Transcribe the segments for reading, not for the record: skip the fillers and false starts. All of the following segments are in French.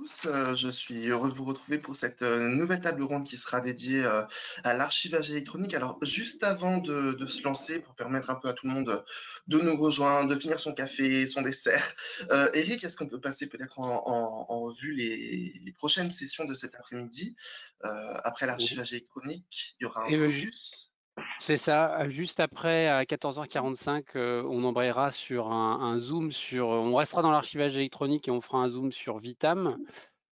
tous, je suis heureux de vous retrouver pour cette nouvelle table ronde qui sera dédiée à l'archivage électronique. Alors, juste avant de se lancer, pour permettre un peu à tout le monde de nous rejoindre, de finir son café, son dessert, Eric, est-ce qu'on peut passer peut-être en revue les prochaines sessions de cet après-midi? Après Oui. l'archivage électronique, il y aura un Et focus. c'est ça, juste après, à 14h45, on embrayera sur un zoom on restera dans l'archivage électronique et on fera un zoom sur Vitam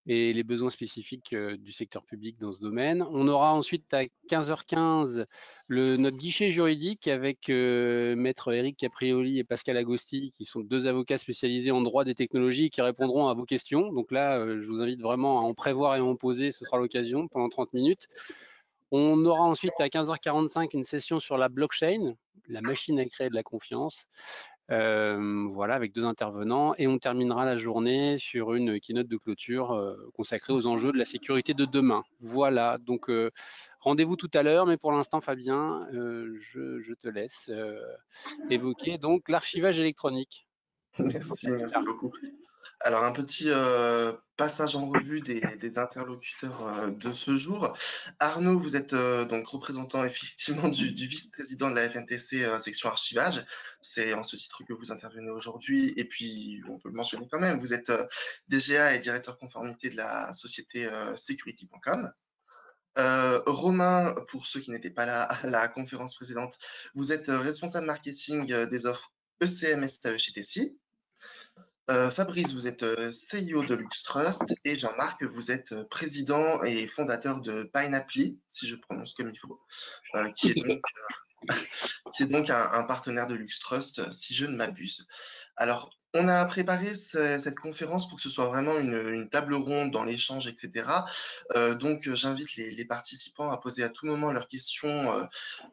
et les besoins spécifiques du secteur public dans ce domaine. On aura ensuite à 15h15 notre guichet juridique avec Maître Eric Caprioli et Pascal Agosti, qui sont deux avocats spécialisés en droit des technologies qui répondront à vos questions. Donc là, je vous invite vraiment à en prévoir et à en poser, ce sera l'occasion pendant 30 minutes. On aura ensuite à 15h45 une session sur la blockchain, la machine à créer de la confiance, voilà, avec deux intervenants. Et on terminera la journée sur une keynote de clôture consacrée aux enjeux de la sécurité de demain. Voilà, donc rendez-vous tout à l'heure, mais pour l'instant, Fabien, je te laisse évoquer donc l'archivage électronique. Merci beaucoup. Alors, un petit passage en revue des interlocuteurs de ce jour. Arnaud, vous êtes donc représentant effectivement du vice-président de la FNTC section archivage. C'est en ce titre que vous intervenez aujourd'hui. Et puis, on peut le mentionner quand même, vous êtes DGA et directeur conformité de la société security.com. Romain, pour ceux qui n'étaient pas là à la conférence précédente, vous êtes responsable marketing des offres ECM SAE chez Tessie. Fabrice, vous êtes CEO de LuxTrust et Jean-Marc, vous êtes président et fondateur de Pineapply, si je prononce comme il faut, qui est donc un partenaire de LuxTrust, si je ne m'abuse. Alors, on a préparé cette conférence pour que ce soit vraiment une table ronde dans l'échange, etc. Donc, j'invite les participants à poser à tout moment leurs questions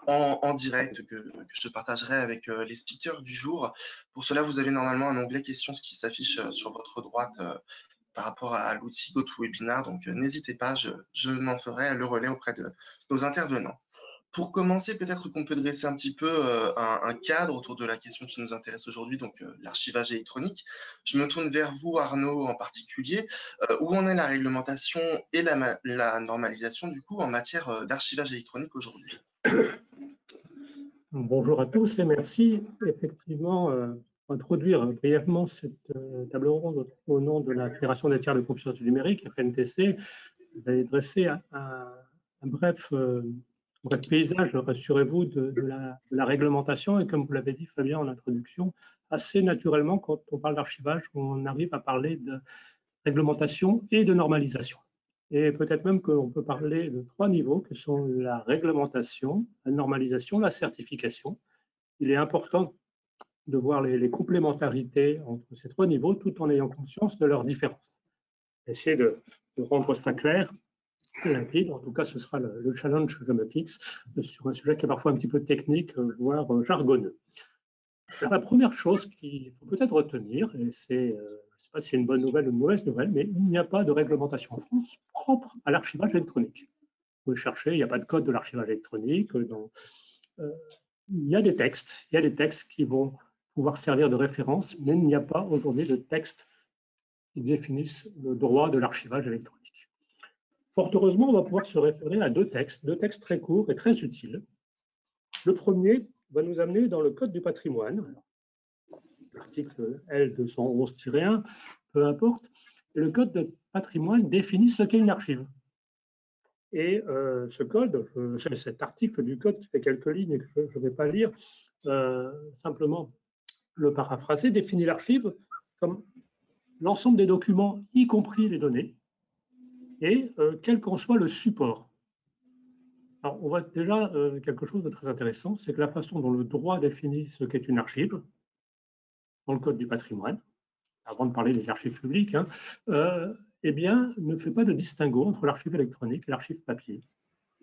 en direct que je partagerai avec les speakers du jour. Pour cela, vous avez normalement un onglet questions qui s'affiche sur votre droite par rapport à l'outil GoToWebinar. Donc, n'hésitez pas, je m'en ferai le relais auprès de nos intervenants. Pour commencer, peut-être qu'on peut dresser un petit peu un cadre autour de la question qui nous intéresse aujourd'hui, donc l'archivage électronique. Je me tourne vers vous, Arnaud, en particulier. Où en est la réglementation et la normalisation, du coup, en matière d'archivage électronique aujourd'hui? Bonjour à tous et merci. Effectivement, pour introduire brièvement cette table ronde au nom de la Fédération des tiers de confiance du numérique, FNTC, je vais dresser un bref paysage, rassurez-vous, de la réglementation. Et comme vous l'avez dit, Fabien, en introduction, assez naturellement, quand on parle d'archivage, on arrive à parler de réglementation et de normalisation. Et peut-être même qu'on peut parler de trois niveaux que sont la réglementation, la normalisation, la certification. Il est important de voir les complémentarités entre ces trois niveaux tout en ayant conscience de leurs différences. Essayer de rendre ça clair, limpide. En tout cas, ce sera le challenge que je me fixe sur un sujet qui est parfois un petit peu technique, voire jargonneux. Alors, la première chose qu'il faut peut-être retenir, et c'est, je ne sais pas si c'est une bonne nouvelle ou une mauvaise nouvelle, mais il n'y a pas de réglementation en France propre à l'archivage électronique. Vous pouvez chercher, il n'y a pas de code de l'archivage électronique. Il y a des textes qui vont pouvoir servir de référence, mais il n'y a pas aujourd'hui de textes qui définissent le droit de l'archivage électronique. Fort heureusement, on va pouvoir se référer à deux textes très courts et très utiles. Le premier va nous amener dans le Code du patrimoine, l'article L211-1, peu importe. Et le Code du patrimoine définit ce qu'est une archive. Et ce code, cet article du code qui fait quelques lignes et que je ne vais pas lire, simplement le paraphraser, définit l'archive comme l'ensemble des documents, y compris les données, et quel qu'en soit le support. Alors, on voit déjà quelque chose de très intéressant, c'est que la façon dont le droit définit ce qu'est une archive, dans le Code du patrimoine, avant de parler des archives publiques, eh bien, ne fait pas de distinguo entre l'archive électronique et l'archive papier,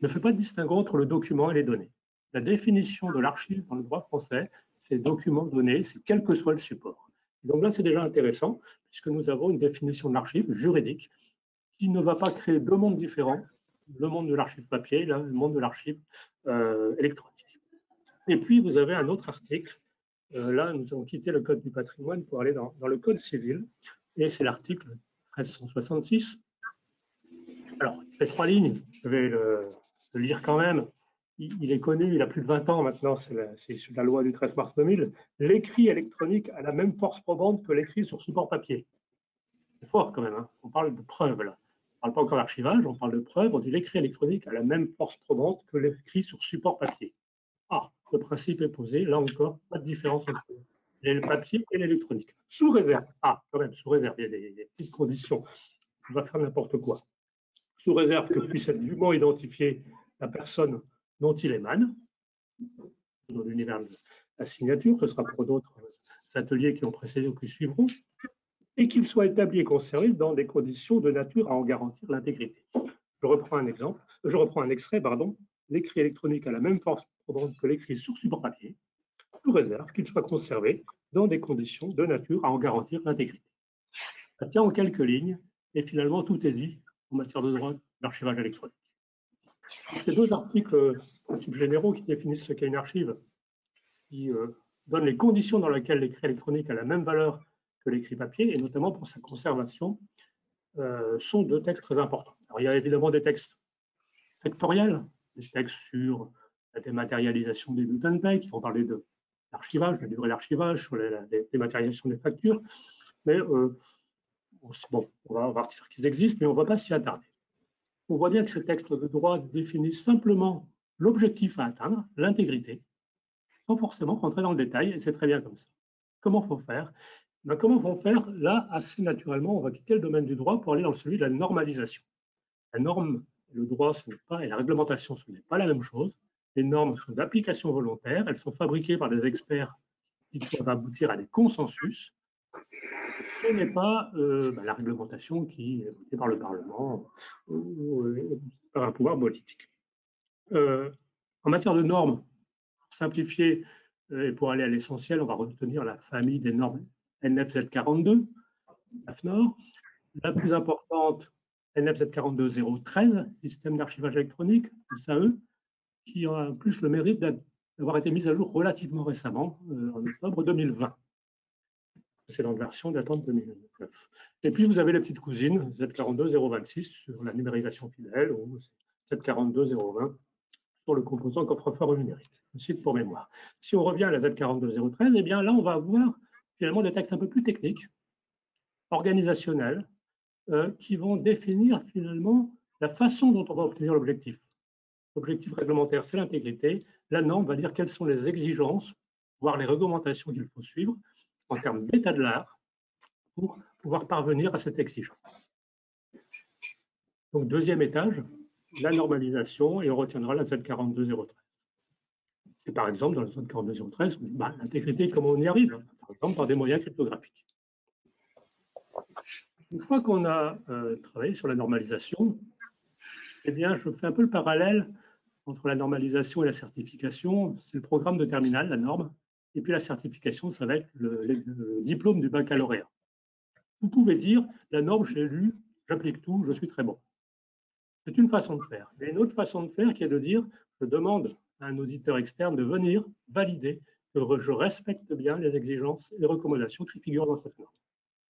ne fait pas de distinguo entre le document et les données. La définition de l'archive dans le droit français, c'est document donné, c'est quel que soit le support. Et donc là, c'est déjà intéressant, puisque nous avons une définition de l'archive juridique qui ne va pas créer deux mondes différents, le monde de l'archive papier et le monde de l'archive électronique. Et puis, vous avez un autre article. Là, nous avons quitté le Code du patrimoine pour aller dans le Code civil, et c'est l'article 1366. Alors, ces 3 lignes, je vais le lire quand même. Il est connu, il a plus de 20 ans maintenant, c'est la loi du 13 mars 2000. L'écrit électronique a la même force probante que l'écrit sur support papier. C'est fort quand même, hein. On parle de preuve là. On ne parle pas encore d'archivage, on parle de preuve. On dit l'écrit électronique a la même force probante que l'écrit sur support papier. Ah, le principe est posé, là encore, pas de différence entre le papier et l'électronique. Sous réserve, quand même, sous réserve, il y a des petites conditions. On va faire n'importe quoi. Sous réserve que puisse être dûment identifier la personne dont il émane, dans l'univers de la signature, ce sera pour d'autres ateliers qui ont précédé ou qui suivront, et qu'il soit établi et conservé dans des conditions de nature à en garantir l'intégrité. Je reprends un extrait, l'écrit électronique a la même force probante que l'écrit sur support papier, sous réserve qu'il soit conservé dans des conditions de nature à en garantir l'intégrité. Ça tient en quelques lignes, et finalement tout est dit en matière de droit d'archivage électronique. Ces 2 articles principes généraux qui définissent ce qu'est une archive, qui donnent les conditions dans lesquelles l'écrit électronique a la même valeur que l'écrit papier, et notamment pour sa conservation, sont 2 textes très importants. Alors, il y a évidemment des textes sectoriels, des textes sur la dématérialisation des bulletins de paie, qui vont parler de l'archivage, la durée d'archivage, sur la dématérialisation des factures, mais bon, on va voir qu'ils existent, mais on ne va pas s'y attarder. On voit bien que ces textes de droit définissent simplement l'objectif à atteindre, l'intégrité, sans forcément rentrer dans le détail, et c'est très bien comme ça. Comment faut faire? Comment vont faire? Là, assez naturellement, on va quitter le domaine du droit pour aller dans celui de la normalisation. La norme, le droit, ce n'est pas, et la réglementation, ce n'est pas la même chose. Les normes sont d'application volontaire, elles sont fabriquées par des experts qui doivent aboutir à des consensus. Ce n'est pas la réglementation qui est votée par le Parlement ou par un pouvoir politique. En matière de normes, pour simplifier et pour aller à l'essentiel, on va retenir la famille des normes NFZ42, AFNOR. La plus importante, NFZ42013, système d'archivage électronique, SAE, qui a en plus le mérite d'avoir été mise à jour relativement récemment, en octobre 2020. Précédente version datant de 2009. Et puis vous avez les petites cousines, Z42026 sur la numérisation fidèle ou Z42020 sur le composant coffre-fort numérique. Je cite pour mémoire. Si on revient à la Z42013, eh bien là on va avoir finalement des textes un peu plus techniques, organisationnels, qui vont définir finalement la façon dont on va obtenir l'objectif. L'objectif réglementaire, c'est l'intégrité. La norme va dire quelles sont les exigences, voire les réglementations qu'il faut suivre en termes d'état de l'art pour pouvoir parvenir à cette exigence. Donc, 2e étage, la normalisation, et on retiendra la Z42013. C'est par exemple, dans la Z42013, l'intégrité, comment on y arrive? Par exemple, par des moyens cryptographiques. Une fois qu'on a travaillé sur la normalisation, eh bien, je fais un peu le parallèle entre la normalisation et la certification. C'est le programme de terminale, la norme, et puis la certification, ça va être le diplôme du baccalauréat. Vous pouvez dire, la norme, je l'ai lue, j'applique tout, je suis très bon. C'est une façon de faire. Il y a une autre façon de faire qui est de dire, je demande à un auditeur externe de venir valider que je respecte bien les exigences et les recommandations qui figurent dans cette norme.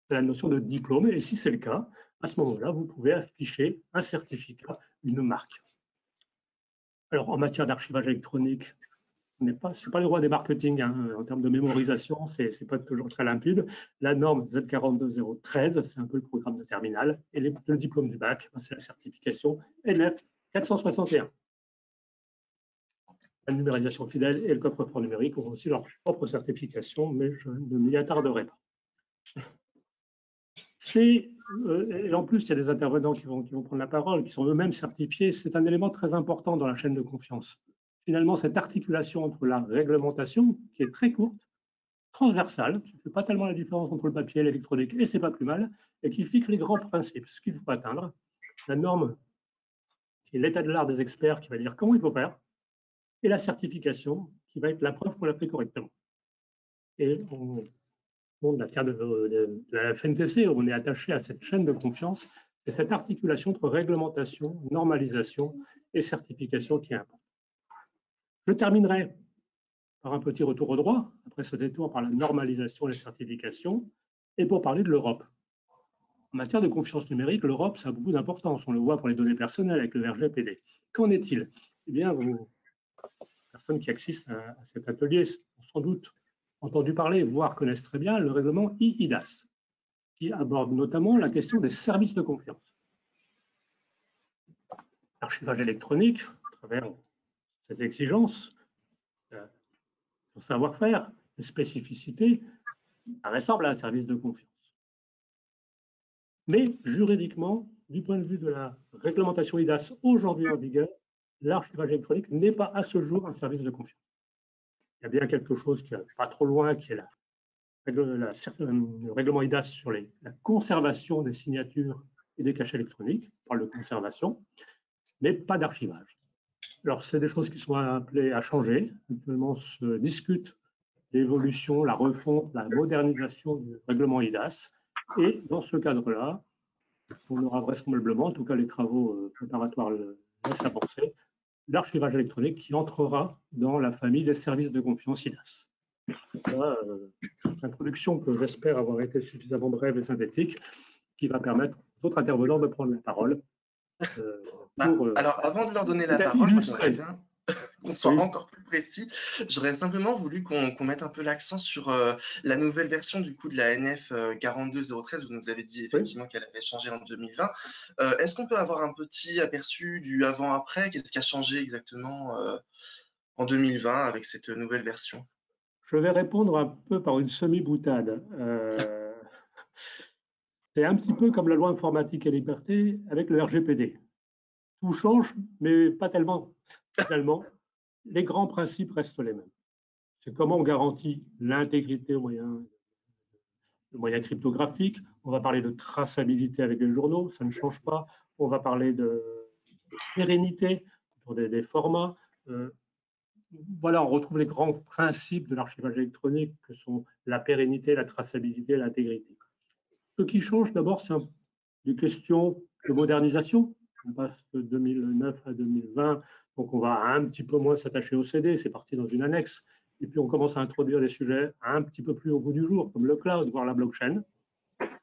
C'est la notion de diplôme, et si c'est le cas, à ce moment-là, vous pouvez afficher un certificat, une marque. Alors, en matière d'archivage électronique, ce n'est pas le roi des marketing, hein. En termes de mémorisation, ce n'est pas toujours très limpide. La norme Z42013, c'est un peu le programme de terminale, et le diplôme du bac, c'est la certification NF 461. La numérisation fidèle et le coffre-fort numérique ont aussi leur propre certification, mais je ne m'y attarderai pas. Et en plus, il y a des intervenants qui vont prendre la parole, qui sont eux-mêmes certifiés. C'est un élément très important dans la chaîne de confiance. Finalement, cette articulation entre la réglementation, qui est très courte, transversale, qui ne fait pas tellement la différence entre le papier et l'électronique, et c'est pas plus mal, et qui fixe les grands principes, ce qu'il faut atteindre. La norme, qui est l'état de l'art des experts, qui va dire comment il faut faire, et la certification, qui va être la preuve qu'on l'a fait correctement. Et dans la matière de la FNTC, on est attaché à cette chaîne de confiance et cette articulation entre réglementation, normalisation et certification qui est importante. Je terminerai par un petit retour au droit, après ce détour par la normalisation et la certification, et pour parler de l'Europe. En matière de confiance numérique, l'Europe, ça a beaucoup d'importance. On le voit pour les données personnelles avec le RGPD. Qu'en est-il? Eh bien, les personnes qui assistent à cet atelier ont sans doute entendu parler, voire connaissent très bien le règlement eIDAS, qui aborde notamment la question des services de confiance. L'archivage électronique, à travers ces exigences, son savoir-faire, ses spécificités, ça ressemble à un service de confiance. Mais juridiquement, du point de vue de la réglementation eIDAS aujourd'hui en vigueur, l'archivage électronique n'est pas à ce jour un service de confiance. Il y a bien quelque chose qui n'est pas trop loin, qui est le règlement eIDAS sur la conservation des signatures et des cachets électroniques. On parle de conservation, mais pas d'archivage. Alors, c'est des choses qui sont appelées à changer. Actuellement, se discute l'évolution, la refonte, la modernisation du règlement eIDAS. Et dans ce cadre-là, on aura vraisemblablement, en tout cas les travaux préparatoires le laissent à penser, l'archivage électronique qui entrera dans la famille des services de confiance eIDAS. Voilà, introduction que j'espère avoir été suffisamment brève et synthétique, qui va permettre aux autres intervenants de prendre la parole. Alors, avant de leur donner la parole, j'aimerais bien qu'on soit encore plus précis. J'aurais simplement voulu qu'on mette un peu l'accent sur la nouvelle version du coup de la NF 42013. Vous nous avez dit effectivement qu'elle avait changé en 2020. Est-ce qu'on peut avoir un petit aperçu du avant-après? Qu'est-ce qui a changé exactement en 2020 avec cette nouvelle version? Je vais répondre un peu par une semi-boutade. C'est un petit peu comme la loi informatique et liberté avec le RGPD. Tout change, mais pas tellement. Finalement, les grands principes restent les mêmes. C'est comment on garantit l'intégrité au moyen cryptographique. On va parler de traçabilité avec les journaux, ça ne change pas. On va parler de pérennité pour des formats. Voilà, on retrouve les grands principes de l'archivage électronique que sont la pérennité, la traçabilité, l'intégrité. Ce qui change d'abord, c'est des questions de modernisation. On passe de 2009 à 2020, donc on va un petit peu moins s'attacher au CD, c'est parti dans une annexe. Et puis on commence à introduire des sujets un petit peu plus au goût du jour, comme le cloud, voire la blockchain.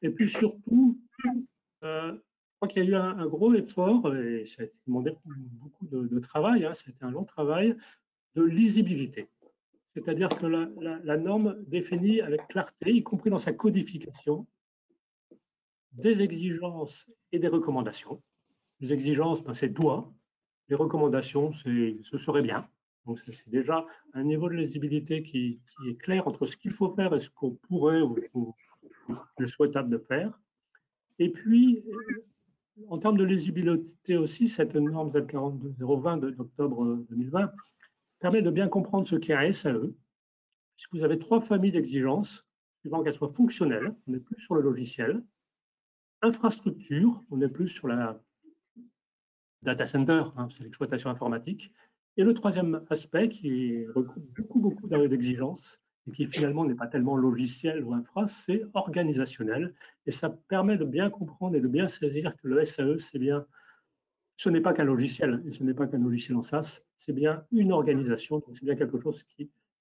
Et puis surtout, je crois qu'il y a eu un gros effort, et ça a demandé beaucoup de travail, hein, c'était un long travail, de lisibilité. C'est-à-dire que la norme définit avec clarté, y compris dans sa codification, des exigences et des recommandations. Les exigences, ben, c'est doit. Les recommandations, ce serait bien. Donc, c'est déjà un niveau de lisibilité qui est clair entre ce qu'il faut faire et ce qu'on pourrait ou le souhaitable de faire. Et puis, en termes de lisibilité aussi, cette norme Z42020 d'octobre 2020 permet de bien comprendre ce qu'est un SAE, puisque vous avez 3 familles d'exigences, suivant qu'elles soient fonctionnelles, on n'est plus sur le logiciel, infrastructure, on est plus sur la data center, hein, c'est l'exploitation informatique. Et le troisième aspect qui regroupe beaucoup d'exigences et qui finalement n'est pas tellement logiciel ou infra, c'est organisationnel. Et ça permet de bien comprendre et de bien saisir que le SAE, ce n'est pas qu'un logiciel, et ce n'est pas qu'un logiciel en SaaS, c'est bien une organisation, donc c'est bien quelque chose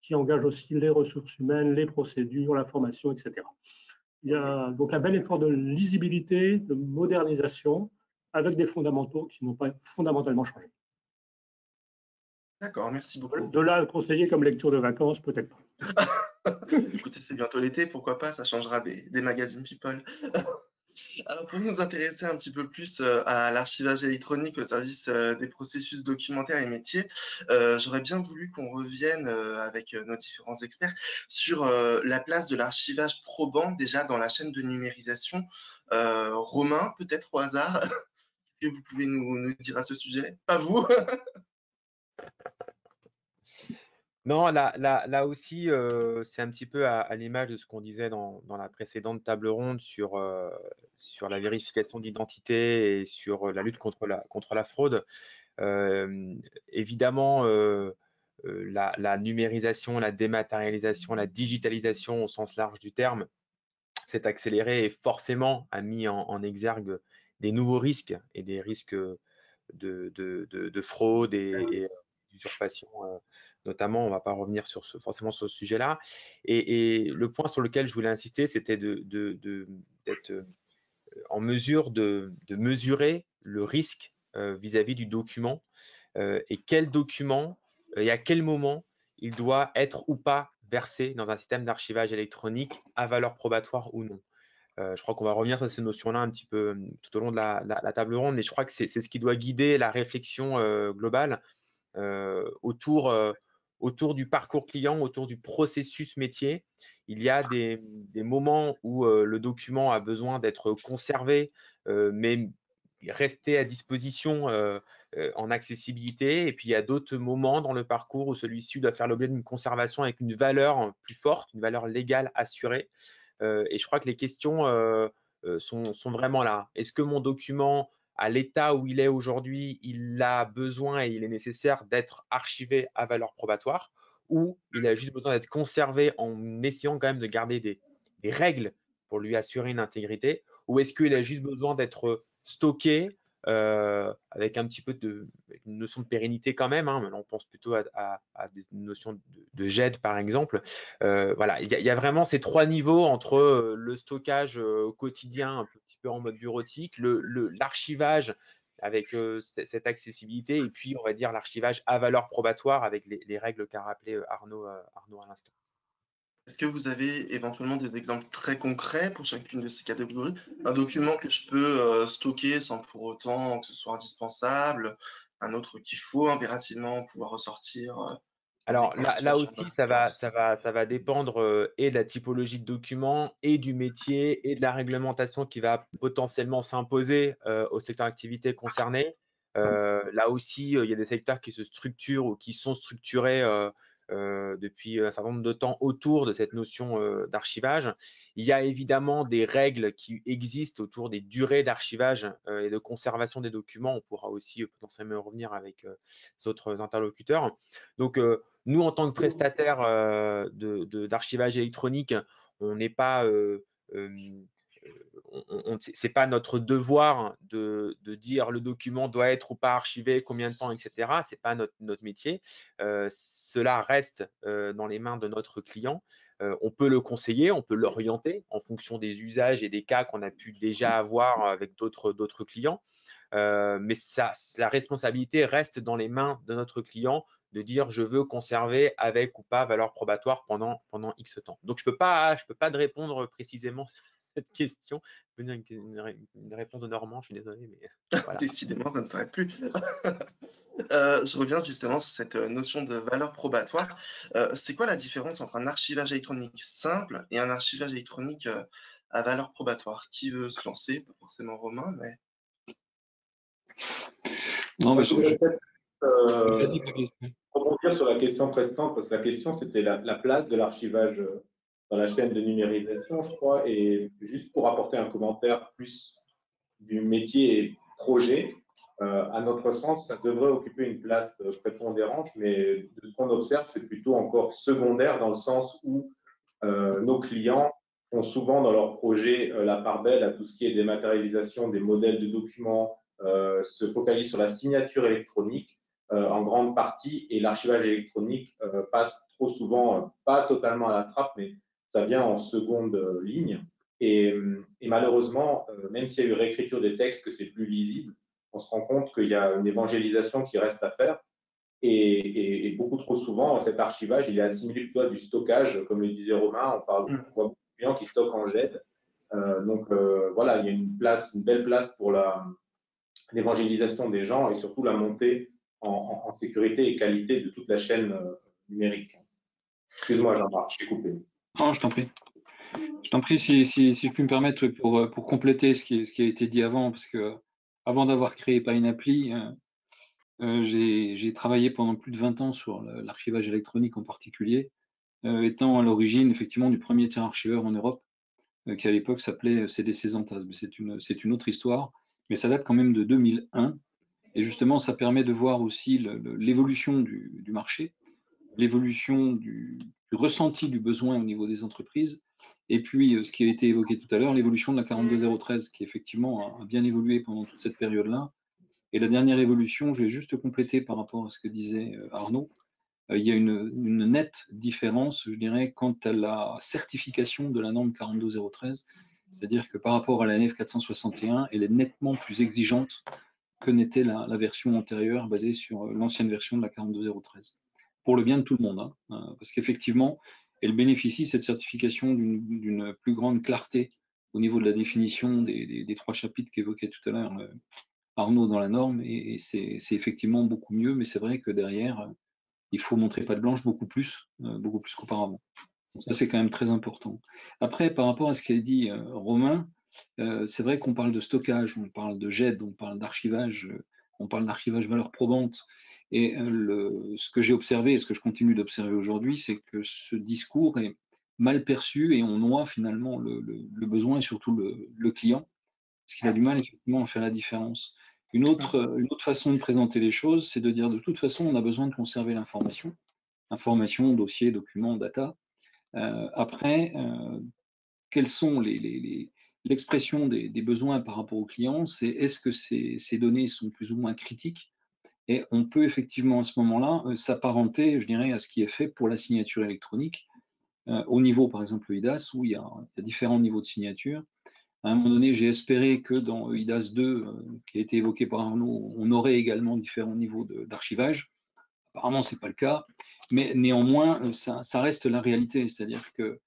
qui engage aussi les ressources humaines, les procédures, la formation, etc. Il y a donc un bel effort de lisibilité, de modernisation, avec des fondamentaux qui n'ont pas fondamentalement changé. D'accord, merci beaucoup. De là, conseiller comme lecture de vacances, peut-être pas. Écoutez, c'est bientôt l'été, pourquoi pas, ça changera des magazines People. Alors, pour nous intéresser un petit peu plus à l'archivage électronique au service des processus documentaires et métiers, j'aurais bien voulu qu'on revienne avec nos différents experts sur la place de l'archivage probant déjà dans la chaîne de numérisation. Romain, peut-être au hasard, qu'est-ce que vous pouvez nous dire à ce sujet? Pas vous? Non, là aussi, c'est un petit peu à l'image de ce qu'on disait dans la précédente table ronde sur la vérification d'identité et sur la lutte contre la fraude. Évidemment, la numérisation, la dématérialisation, la digitalisation au sens large du terme s'est accélérée et forcément a mis en exergue des nouveaux risques et des risques de fraude et d'usurpation. Notamment, on ne va pas revenir forcément sur ce sujet-là. Et le point sur lequel je voulais insister, c'était d'être en mesure de mesurer le risque vis-à-vis du document et quel document et à quel moment il doit être ou pas versé dans un système d'archivage électronique à valeur probatoire ou non. Je crois qu'on va revenir sur ces notions-là un petit peu tout au long de la table ronde, mais je crois que c'est ce qui doit guider la réflexion globale autour du parcours client, autour du processus métier. Il y a des moments où le document a besoin d'être conservé, mais rester à disposition en accessibilité. Et puis, il y a d'autres moments dans le parcours où celui-ci doit faire l'objet d'une conservation avec une valeur plus forte, une valeur légale assurée. Et je crois que les questions sont vraiment là. Est-ce que mon document, à l'état où il est aujourd'hui, il a besoin et il est nécessaire d'être archivé à valeur probatoire, ou il a juste besoin d'être conservé en essayant quand même de garder des règles pour lui assurer une intégrité, ou est-ce qu'il a juste besoin d'être stocké avec un petit peu une notion de pérennité quand même, hein. Maintenant, on pense plutôt à des notions de GED, par exemple. Voilà, il y a vraiment ces trois niveaux entre le stockage quotidien, un petit peu en mode bureautique, l'archivage avec cette accessibilité, et puis, on va dire, l'archivage à valeur probatoire avec les règles qu'a rappelé Arnaud à l'instant. Est-ce que vous avez éventuellement des exemples très concrets pour chacune de ces catégories? Un document que je peux stocker sans pour autant que ce soit indispensable, un autre qu'il faut impérativement pouvoir ressortir Alors avec là motivation aussi, importante. ça va dépendre et de la typologie de document et du métier et de la réglementation qui va potentiellement s'imposer au secteur d'activité concerné. Là aussi, il y a des secteurs qui se structurent ou qui sont structurés depuis un certain nombre de temps autour de cette notion d'archivage. Il y a évidemment des règles qui existent autour des durées d'archivage et de conservation des documents. On pourra aussi potentiellement revenir avec les autres interlocuteurs. Donc, nous, en tant que prestataire d'archivage électronique, on n'est pas, c'est pas notre devoir de dire le document doit être ou pas archivé, combien de temps, etc. C'est pas notre métier. Cela reste dans les mains de notre client. On peut le conseiller, on peut l'orienter en fonction des usages et des cas qu'on a pu déjà avoir avec d'autres clients. Mais la responsabilité reste dans les mains de notre client de dire je veux conserver avec ou pas valeur probatoire pendant X temps. Donc, je peux pas te répondre précisément sur cette question. Une réponse de Normand, je suis désolé, mais voilà. Décidément, ça ne s'arrête plus. Je reviens justement sur cette notion de valeur probatoire. C'est quoi la différence entre un archivage électronique simple et un archivage électronique à valeur probatoire? Qui veut se lancer? Pas forcément Romain, mais Non, mais Je voudrais peut-être vas-y, Fabrice. rebondir sur la question précédente, parce que la question, c'était la place de l'archivage dans la chaîne de numérisation, je crois. Et juste pour apporter un commentaire plus du métier et projet, à notre sens, ça devrait occuper une place prépondérante, mais de ce qu'on observe, c'est plutôt encore secondaire dans le sens où nos clients font souvent dans leur projet la part belle à tout ce qui est dématérialisation des modèles de documents, se focalisent sur la signature électronique en grande partie, et l'archivage électronique passe trop souvent, pas totalement à la trappe, mais ça vient en seconde ligne. Et malheureusement, même s'il y a eu réécriture des textes, que c'est plus lisible, on se rend compte qu'il y a une évangélisation qui reste à faire. Et beaucoup trop souvent, cet archivage, il est assimilé plutôt à du stockage, comme le disait Romain. On voit beaucoup de clients qui stockent en GED. Voilà, il y a une belle place pour l'évangélisation des gens et surtout la montée en sécurité et qualité de toute la chaîne numérique. Excuse-moi, Jean-Marc, je t'ai coupé. Non, je t'en prie. Je t'en prie, si je puis me permettre, pour compléter ce qui a été dit avant, parce que avant d'avoir créé Pine Appli, j'ai travaillé pendant plus de 20 ans sur l'archivage électronique en particulier, étant à l'origine effectivement du premier tiers archiveur en Europe, qui à l'époque s'appelait CDC Zentas. Mais c'est une autre histoire, mais ça date quand même de 2001. Et justement, ça permet de voir aussi l'évolution du marché, l'évolution du ressenti du besoin au niveau des entreprises, et puis ce qui a été évoqué tout à l'heure, l'évolution de la 42013, qui effectivement a bien évolué pendant toute cette période-là. Et la dernière évolution, je vais juste compléter par rapport à ce que disait Arnaud, il y a une nette différence, je dirais, quant à la certification de la norme 42013, C'est-à-dire que par rapport à la NF 461, elle est nettement plus exigeante que n'était la version antérieure basée sur l'ancienne version de la 42013. Pour le bien de tout le monde, hein, parce qu'effectivement, elle bénéficie, cette certification, d'une plus grande clarté au niveau de la définition des 3 chapitres qu'évoquait tout à l'heure Arnaud dans la norme, et c'est effectivement beaucoup mieux, mais c'est vrai que derrière, il faut montrer patte blanche beaucoup plus qu'auparavant. Donc ça, c'est quand même très important. Après, par rapport à ce qu'a dit Romain, c'est vrai qu'on parle de stockage, on parle de GED, on parle d'archivage, on parle d'archivage valeur probante. Et ce que j'ai observé et ce que je continue d'observer aujourd'hui, c'est que ce discours est mal perçu et on noie finalement le besoin et surtout le client, parce qu'il a du mal effectivement à faire la différence. Une autre façon de présenter les choses, c'est de dire de toute façon, on a besoin de conserver l'information, dossier, document, data. Après, quelles sont l'expression des besoins par rapport aux clients, c'est est-ce que ces données sont plus ou moins critiques, et on peut effectivement à ce moment-là s'apparenter, je dirais, à ce qui est fait pour la signature électronique, au niveau par exemple EIDAS, où il y a différents niveaux de signature. À un moment donné, j'ai espéré que dans EIDAS 2, qui a été évoqué par Arnaud, on aurait également différents niveaux d'archivage. Apparemment, ce n'est pas le cas, mais néanmoins, ça reste la réalité, c'est-à-dire que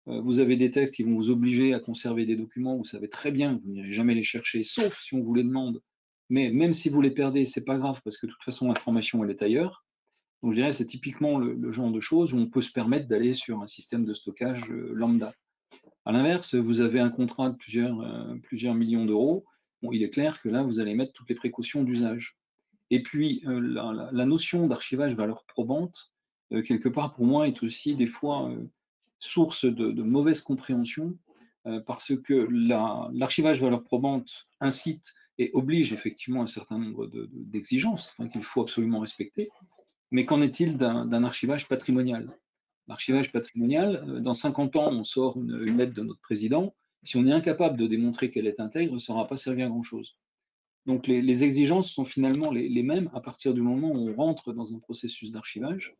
vous avez des textes qui vont vous obliger à conserver des documents, vous savez très bien que vous n'irez jamais les chercher, sauf si on vous les demande. Mais même si vous les perdez, c'est pas grave, parce que de toute façon, l'information, elle est ailleurs. Donc je dirais, c'est typiquement le genre de choses où on peut se permettre d'aller sur un système de stockage lambda. À l'inverse, vous avez un contrat de plusieurs millions d'euros. Bon, il est clair que là, vous allez mettre toutes les précautions d'usage. Et puis, la notion d'archivage valeur probante, quelque part, pour moi, est aussi des fois source de mauvaise compréhension, parce que l'archivage valeur probante incite et oblige effectivement un certain nombre d'exigences qu'il faut absolument respecter. Mais qu'en est-il d'un archivage patrimonial? L'archivage patrimonial, dans 50 ans, on sort une lettre de notre président. Si on est incapable de démontrer qu'elle est intègre, ça n'aura pas servi à grand-chose. Donc les exigences sont finalement les mêmes à partir du moment où on rentre dans un processus d'archivage.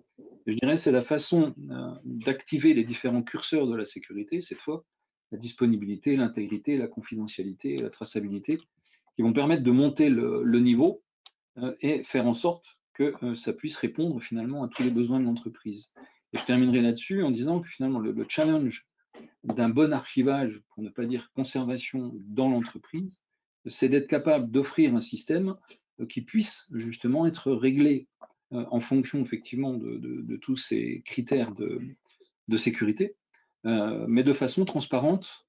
Je dirais que c'est la façon d'activer les différents curseurs de la sécurité, cette fois, la disponibilité, l'intégrité, la confidentialité et la traçabilité, qui vont permettre de monter le niveau et faire en sorte que ça puisse répondre finalement à tous les besoins de l'entreprise. Et je terminerai là-dessus en disant que finalement le challenge d'un bon archivage, pour ne pas dire conservation dans l'entreprise, c'est d'être capable d'offrir un système qui puisse justement être réglé en fonction effectivement de tous ces critères de sécurité, mais de façon transparente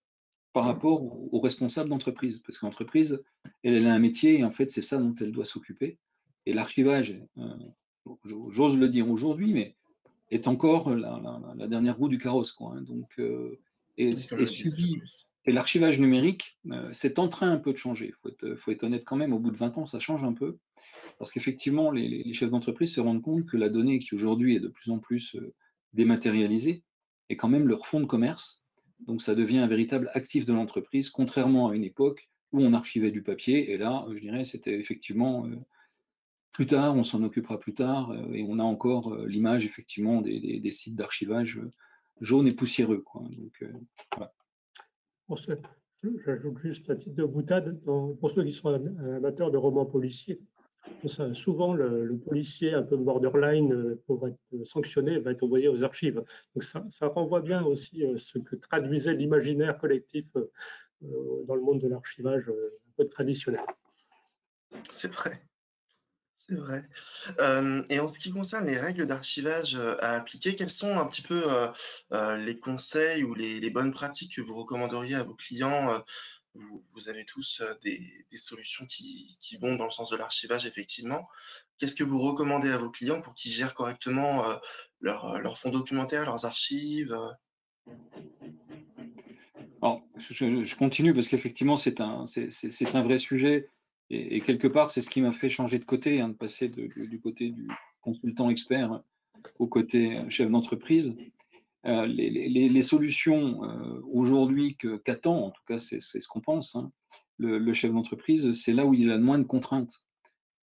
par rapport aux responsables d'entreprise. Parce que l'entreprise, elle a un métier et en fait, c'est ça dont elle doit s'occuper. Et l'archivage, j'ose le dire aujourd'hui, mais est encore la dernière roue du carrosse, quoi, hein. Donc, et l'archivage numérique, c'est en train un peu de changer. Il faut être honnête quand même, au bout de 20 ans, ça change un peu. Parce qu'effectivement, les chefs d'entreprise se rendent compte que la donnée qui aujourd'hui est de plus en plus dématérialisée est quand même leur fonds de commerce. Donc ça devient un véritable actif de l'entreprise, contrairement à une époque où on archivait du papier. Et là, je dirais, c'était effectivement plus tard, on s'en occupera plus tard, et on a encore l'image effectivement des sites d'archivage jaunes et poussiéreux, quoi. Donc, voilà. J'ajoute juste à titre de boutade, pour ceux qui sont amateurs de romans policiers, souvent le policier un peu borderline pour être sanctionné va être envoyé aux archives. Donc ça renvoie bien aussi ce que traduisait l'imaginaire collectif dans le monde de l'archivage un peu traditionnel. C'est vrai. C'est vrai. Et en ce qui concerne les règles d'archivage à appliquer, quels sont un petit peu les conseils ou les bonnes pratiques que vous recommanderiez à vos clients? Vous avez tous des solutions qui vont dans le sens de l'archivage, effectivement. Qu'est-ce que vous recommandez à vos clients pour qu'ils gèrent correctement leurs fonds documentaires, leurs archives? Alors, je continue parce qu'effectivement, c'est un vrai sujet. Et quelque part, c'est ce qui m'a fait changer de côté, hein, de passer du côté du consultant expert au côté chef d'entreprise. Les solutions aujourd'hui qu'attend, en tout cas c'est ce qu'on pense, hein, le chef d'entreprise, c'est là où il a le moins de contraintes.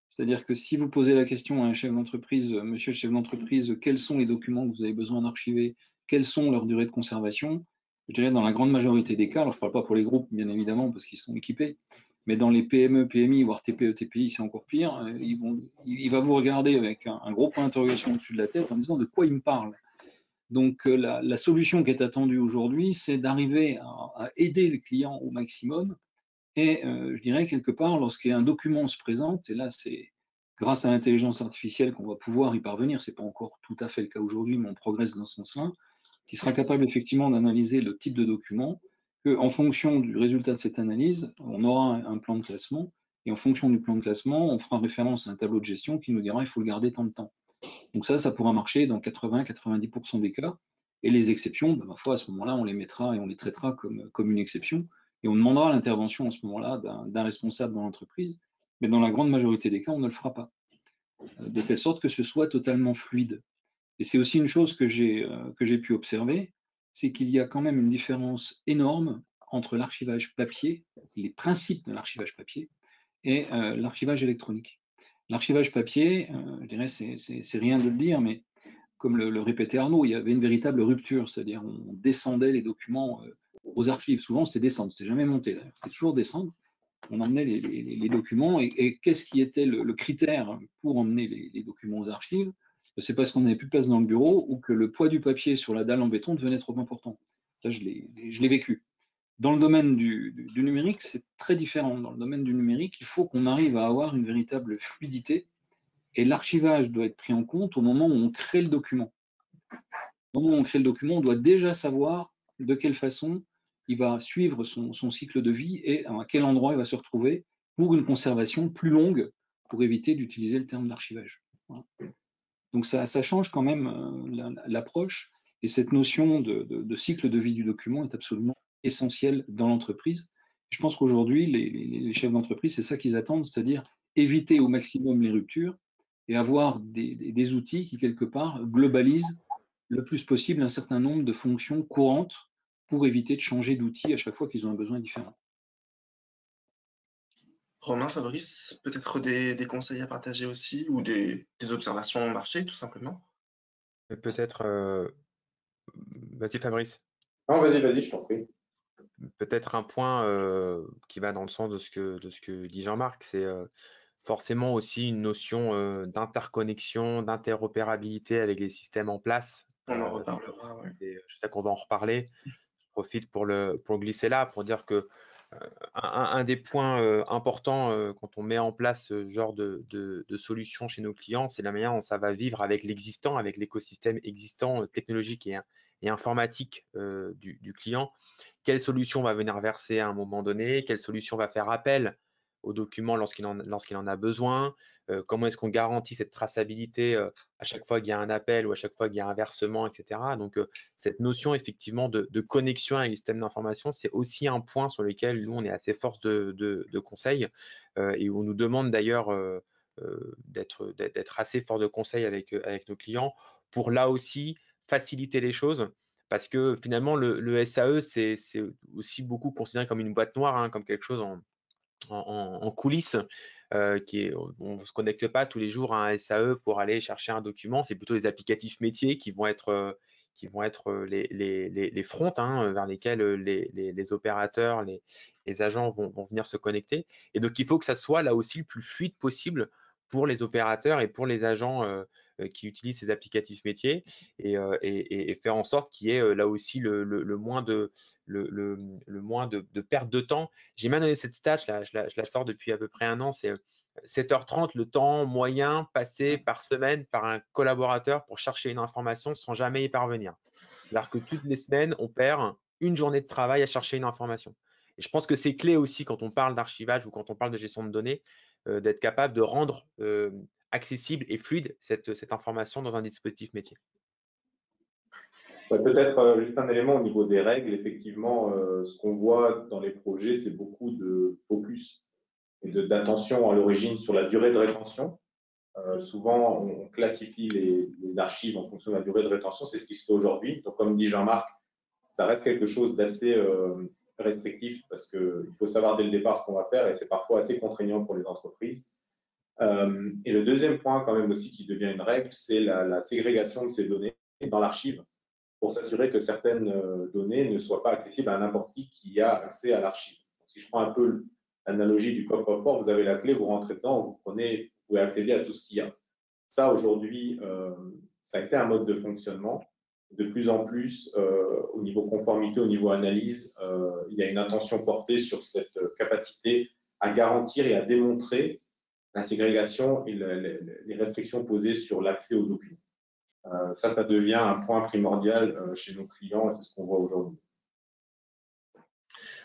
C'est-à-dire que si vous posez la question à un chef d'entreprise, monsieur le chef d'entreprise, quels sont les documents que vous avez besoin d'archiver, quelles sont leurs durées de conservation, je dirais dans la grande majorité des cas, alors je ne parle pas pour les groupes, bien évidemment, parce qu'ils sont équipés, mais dans les PME, PMI, voire TPE, TPI, c'est encore pire, il va vous regarder avec un gros point d'interrogation au-dessus de la tête en disant de quoi il me parle. Donc la solution qui est attendue aujourd'hui, c'est d'arriver à aider le client au maximum. Et je dirais quelque part, lorsqu'un document se présente, et là c'est grâce à l'intelligence artificielle qu'on va pouvoir y parvenir, c'est pas encore tout à fait le cas aujourd'hui, mais on progresse dans ce sens-là, qui sera capable effectivement d'analyser le type de document, qu'en fonction du résultat de cette analyse, on aura un plan de classement, et en fonction du plan de classement, on fera référence à un tableau de gestion qui nous dira il faut le garder tant de temps. Donc ça pourra marcher dans 80-90% des cas. Et les exceptions, ma foi, à ce moment-là, on les mettra et on les traitera comme une exception. Et on demandera l'intervention à ce moment-là d'un responsable dans l'entreprise. Mais dans la grande majorité des cas, on ne le fera pas. De telle sorte que ce soit totalement fluide. Et c'est aussi une chose que j'ai pu observer, c'est qu'il y a quand même une différence énorme entre l'archivage papier, les principes de l'archivage papier, et l'archivage électronique. L'archivage papier, je dirais, c'est rien de le dire, mais comme le répétait Arnaud, il y avait une véritable rupture, c'est-à-dire on descendait les documents aux archives. Souvent, c'était descendre, c'était jamais monter d'ailleurs, c'était toujours descendre. On emmenait les documents et qu'est-ce qui était le critère pour emmener les documents aux archives? C'est parce qu'on n'avait plus de place dans le bureau ou que le poids du papier sur la dalle en béton devenait trop important. Ça, je l'ai vécu. Dans le domaine du numérique, c'est très différent. Dans le domaine du numérique, il faut qu'on arrive à avoir une véritable fluidité et l'archivage doit être pris en compte au moment où on crée le document. Au moment où on crée le document, on doit déjà savoir de quelle façon il va suivre son cycle de vie et à quel endroit il va se retrouver pour une conservation plus longue pour éviter d'utiliser le terme d'archivage. Voilà. Donc ça change quand même l'approche et cette notion de cycle de vie du document est absolument essentielle dans l'entreprise. Je pense qu'aujourd'hui, les chefs d'entreprise, c'est ça qu'ils attendent, c'est-à-dire éviter au maximum les ruptures et avoir des outils qui, quelque part, globalisent le plus possible un certain nombre de fonctions courantes pour éviter de changer d'outils à chaque fois qu'ils ont un besoin différent. Romain, Fabrice, peut-être des conseils à partager aussi ou des observations au marché, tout simplement? Peut-être, vas-y Fabrice, Non, vas-y, je t'en prie. peut-être un point qui va dans le sens de ce que dit Jean-Marc, c'est forcément aussi une notion d'interconnexion, d'interopérabilité avec les systèmes en place. On en reparlera, ouais. Et je sais qu'on va en reparler. Je profite pour glisser là, pour dire que un des points importants quand on met en place ce genre de solutions chez nos clients, c'est la manière dont ça va vivre avec l'existant, avec l'écosystème existant technologique et informatique du client. Quelle solution va venir verser à un moment donné? Quelle solution va faire appel aux documents lorsqu'il en a besoin? Comment est-ce qu'on garantit cette traçabilité à chaque fois qu'il y a un appel ou à chaque fois qu'il y a un versement, etc. Donc, cette notion effectivement de connexion avec les systèmes d'information, c'est aussi un point sur lequel nous, on est assez force de conseil et où on nous demande d'ailleurs d'être assez fort de conseil avec nos clients pour là aussi faciliter les choses. Parce que finalement, le SAE, c'est aussi beaucoup considéré comme une boîte noire, hein, comme quelque chose en coulisses, on ne se connecte pas tous les jours à un SAE pour aller chercher un document. C'est plutôt les applicatifs métiers qui vont être les fronts hein, vers lesquels les opérateurs, les agents vont venir se connecter. Et donc, il faut que ça soit là aussi le plus fluide possible pour les opérateurs et pour les agents qui utilisent ces applicatifs métiers et faire en sorte qu'il y ait là aussi le moins de perte de temps. J'ai même donné cette stat, je la sors depuis à peu près un an, c'est 7h30 le temps moyen passé par semaine par un collaborateur pour chercher une information sans jamais y parvenir. C'est-à-dire que toutes les semaines, on perd une journée de travail à chercher une information. Et je pense que c'est clé aussi quand on parle d'archivage ou quand on parle de gestion de données, d'être capable de rendre accessible et fluide cette information dans un dispositif métier. Peut-être juste un élément au niveau des règles. Effectivement, ce qu'on voit dans les projets, c'est beaucoup de focus et d'attention à l'origine sur la durée de rétention. Souvent, on classifie les archives en fonction de la durée de rétention. C'est ce qui se fait aujourd'hui. Donc, comme dit Jean-Marc, ça reste quelque chose d'assez restrictif parce qu'il faut savoir dès le départ ce qu'on va faire et c'est parfois assez contraignant pour les entreprises. Et le deuxième point, quand même aussi, qui devient une règle, c'est la ségrégation de ces données dans l'archive. pour s'assurer que certaines données ne soient pas accessibles à n'importe qui a accès à l'archive. Si je prends un peu l'analogie du coffre-fort, vous avez la clé, vous rentrez dedans, vous pouvez accéder à tout ce qu'il y a. Ça, aujourd'hui, ça a été un mode de fonctionnement. De plus en plus, au niveau conformité, au niveau analyse, il y a une attention portée sur cette capacité à garantir et à démontrer la ségrégation et les restrictions posées sur l'accès aux documents. Ça devient un point primordial chez nos clients et c'est ce qu'on voit aujourd'hui.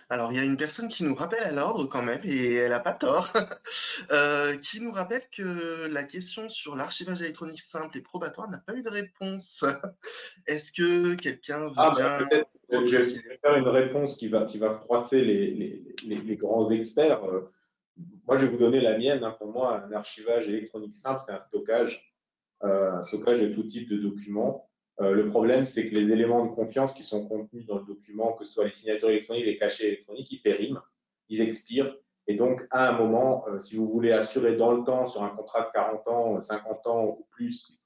Alors, il y a une personne qui nous rappelle à l'ordre quand même, et elle n'a pas tort, qui nous rappelle que la question sur l'archivage électronique simple et probatoire n'a pas eu de réponse. Est-ce que quelqu'un veut bien peut-être je vais préciser? faire une réponse qui va froisser les grands experts. Moi, je vais vous donner la mienne. Pour moi, un archivage électronique simple, c'est un stockage de tout type de documents. Le problème, c'est que les éléments de confiance qui sont contenus dans le document, que ce soit les signatures électroniques, les cachets électroniques, ils périment, ils expirent. Et donc, à un moment, si vous voulez assurer dans le temps, sur un contrat de 40 ans, 50 ans ou plus,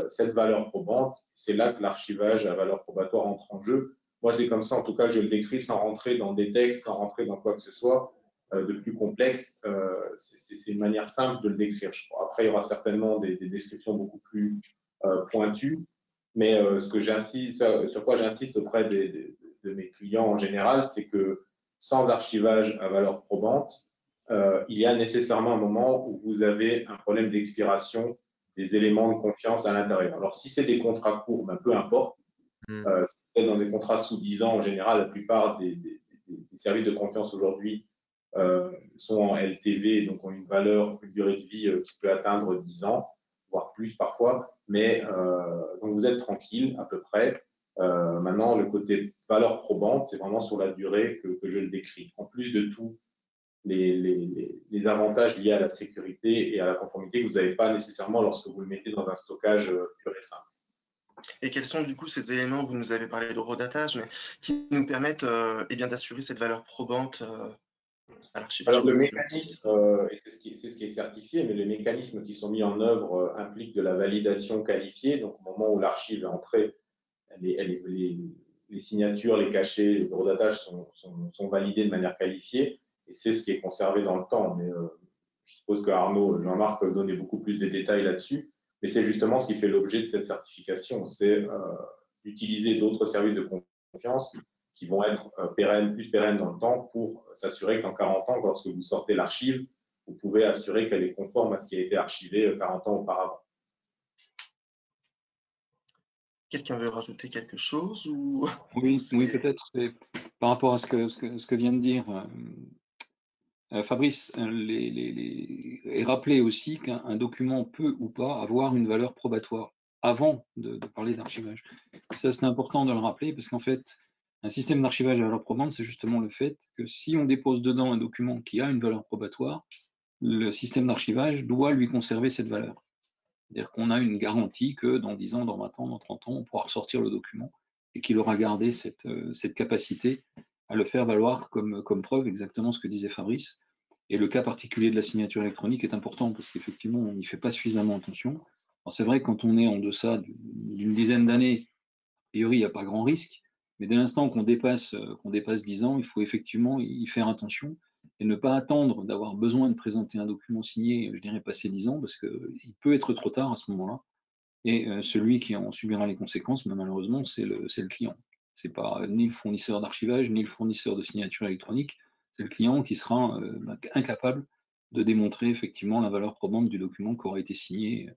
cette valeur probante, c'est là que l'archivage à valeur probatoire entre en jeu. Moi, c'est comme ça, en tout cas, je le décris sans rentrer dans des textes, sans rentrer dans quoi que ce soit de plus complexe. C'est une manière simple de le décrire, je crois. Après, il y aura certainement des descriptions beaucoup plus pointues, mais sur quoi j'insiste auprès de mes clients en général, c'est que sans archivage à valeur probante, il y a nécessairement un moment où vous avez un problème d'expiration des éléments de confiance à l'intérieur. Alors, si c'est des contrats courts, ben, peu importe. Si c'est dans des contrats sous 10 ans, en général, la plupart des services de confiance aujourd'hui sont en LTV, donc ont une durée de vie qui peut atteindre 10 ans, voire plus parfois. Mais donc vous êtes tranquille à peu près. Maintenant, le côté valeur probante, c'est vraiment sur la durée que je le décris. En plus de tout, les avantages liés à la sécurité et à la conformité que vous n'avez pas nécessairement lorsque vous le mettez dans un stockage pur et simple. Et quels sont du coup ces éléments, vous nous avez parlé d'horodatage, mais qui nous permettent d'assurer cette valeur probante à l'archivage? Alors le mécanisme, et c'est ce qui est certifié, mais les mécanismes qui sont mis en œuvre impliquent de la validation qualifiée. Donc au moment où l'archive est entrée, les signatures, les cachets, les horodatages sont validés de manière qualifiée, et c'est ce qui est conservé dans le temps. Mais je suppose que Arnaud, Jean-Marc peuvent donner beaucoup plus de détails là-dessus. Mais c'est justement ce qui fait l'objet de cette certification, c'est utiliser d'autres services de confiance qui vont être plus pérennes dans le temps pour s'assurer qu'en 40 ans, lorsque vous sortez l'archive, vous pouvez assurer qu'elle est conforme à ce qui a été archivé 40 ans auparavant. Quelqu'un veut rajouter quelque chose ou... Oui, peut-être. Par rapport à ce que vient de dire Fabrice, et rappeler aussi qu'un document peut ou pas avoir une valeur probatoire avant de parler d'archivage. Ça, c'est important de le rappeler parce qu'en fait, un système d'archivage à valeur probante, c'est justement le fait que si on dépose dedans un document qui a une valeur probatoire, le système d'archivage doit lui conserver cette valeur. C'est-à-dire qu'on a une garantie que dans 10 ans, dans 20 ans, dans 30 ans, on pourra ressortir le document et qu'il aura gardé cette capacité à le faire valoir comme preuve, exactement ce que disait Fabrice. Et le cas particulier de la signature électronique est important parce qu'effectivement, on n'y fait pas suffisamment attention. Alors c'est vrai que quand on est en deçà d'une dizaine d'années, a priori, il n'y a pas grand risque, mais dès l'instant qu'on dépasse 10 ans, il faut effectivement y faire attention et ne pas attendre d'avoir besoin de présenter un document signé, je dirais, passé 10 ans, parce qu'il peut être trop tard à ce moment-là. Et celui qui en subira les conséquences, mais malheureusement, c'est le client. Ce n'est pas ni le fournisseur d'archivage, ni le fournisseur de signature électronique, c'est le client qui sera incapable de démontrer effectivement la valeur probante du document qui aura été signé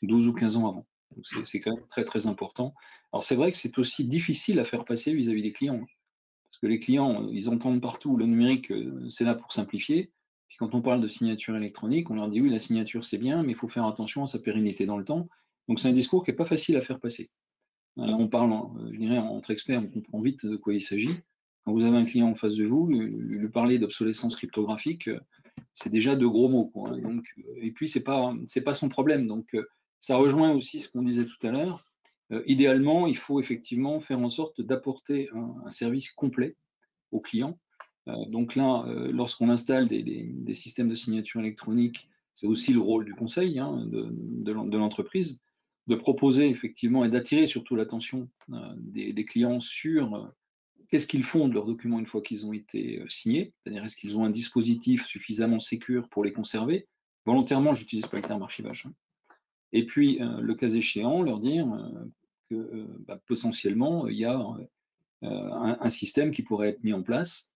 12 ou 15 ans avant. Donc c'est quand même très très important. Alors c'est vrai que c'est aussi difficile à faire passer vis-à-vis des clients, parce que les clients, ils entendent partout le numérique, c'est là pour simplifier. Puis quand on parle de signature électronique, on leur dit oui, la signature c'est bien, mais il faut faire attention à sa pérennité dans le temps. Donc c'est un discours qui n'est pas facile à faire passer. On parle, je dirais, entre experts, on comprend vite de quoi il s'agit. Quand vous avez un client en face de vous, lui parler d'obsolescence cryptographique, c'est déjà de gros mots, quoi, hein. Donc, et puis c'est pas son problème. Donc ça rejoint aussi ce qu'on disait tout à l'heure. Idéalement, il faut effectivement faire en sorte d'apporter un service complet au client. Donc là, lorsqu'on installe des systèmes de signature électronique, c'est aussi le rôle du conseil, hein, de l'entreprise, de proposer effectivement et d'attirer surtout l'attention des clients sur qu'est-ce qu'ils font de leurs documents une fois qu'ils ont été signés, c'est-à-dire est-ce qu'ils ont un dispositif suffisamment sécure pour les conserver. Volontairement, j'utilise pas le terme archivage, hein. Et puis, le cas échéant, leur dire que potentiellement, il y a un système qui pourrait être mis en place,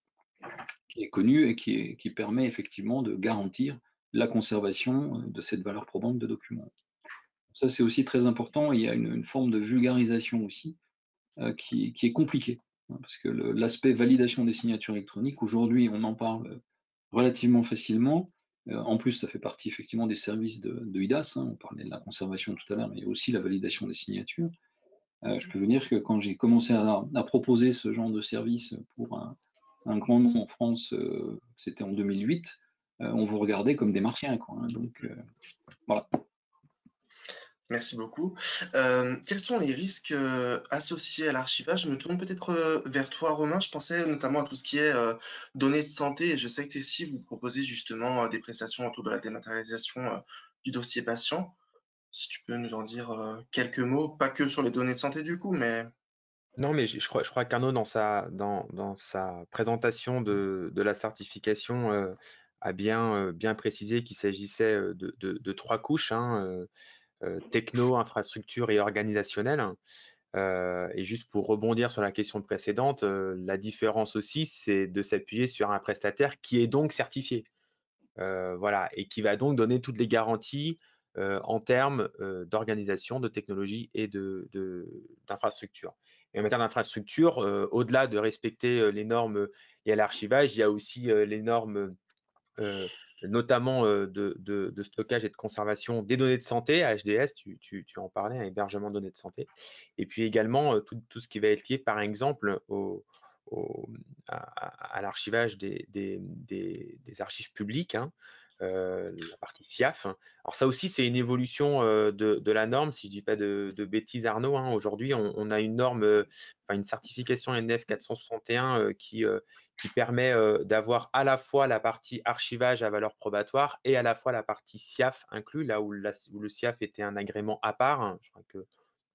qui est connu et qui permet effectivement de garantir la conservation de cette valeur probante de documents. Ça, c'est aussi très important. Il y a une forme de vulgarisation aussi qui est compliquée, hein, parce que l'aspect validation des signatures électroniques, aujourd'hui, on en parle relativement facilement. En plus, ça fait partie effectivement des services de IDAS, hein, on parlait de la conservation tout à l'heure, mais il y a aussi la validation des signatures. Je peux vous dire que quand j'ai commencé à proposer ce genre de service pour un grand nom en France, c'était en 2008, on vous regardait comme des martiens, quoi, hein, donc voilà. Merci beaucoup. Quels sont les risques associés à l'archivage? Je me tourne peut-être vers toi, Romain. Je pensais notamment à tout ce qui est données de santé. Et je sais que Tessie, vous proposez justement des prestations autour de la dématérialisation du dossier patient. Si tu peux nous en dire quelques mots, pas que sur les données de santé du coup, mais Non, mais je crois qu'Arnaud, dans sa présentation de la certification, a bien précisé qu'il s'agissait de 3 couches, hein, techno, infrastructure et organisationnelle. Et juste pour rebondir sur la question précédente, la différence aussi, c'est de s'appuyer sur un prestataire qui est donc certifié. Voilà, et qui va donc donner toutes les garanties en termes d'organisation, de technologie et d'infrastructure. Et en matière d'infrastructure, au-delà de respecter les normes liées à l'archivage, il y a aussi les normes notamment de stockage et de conservation des données de santé, HDS, tu en parlais, un hébergement de données de santé. Et puis également tout ce qui va être lié, par exemple, à l'archivage des archives publiques, hein, la partie SIAF. Alors ça aussi, c'est une évolution de la norme, si je ne dis pas de bêtises, Arnaud, hein. Aujourd'hui, on a une norme, une certification NF 461 qui permet d'avoir à la fois la partie archivage à valeur probatoire et à la fois la partie SIAF inclus, là où le SIAF était un agrément à part, hein. Je crois que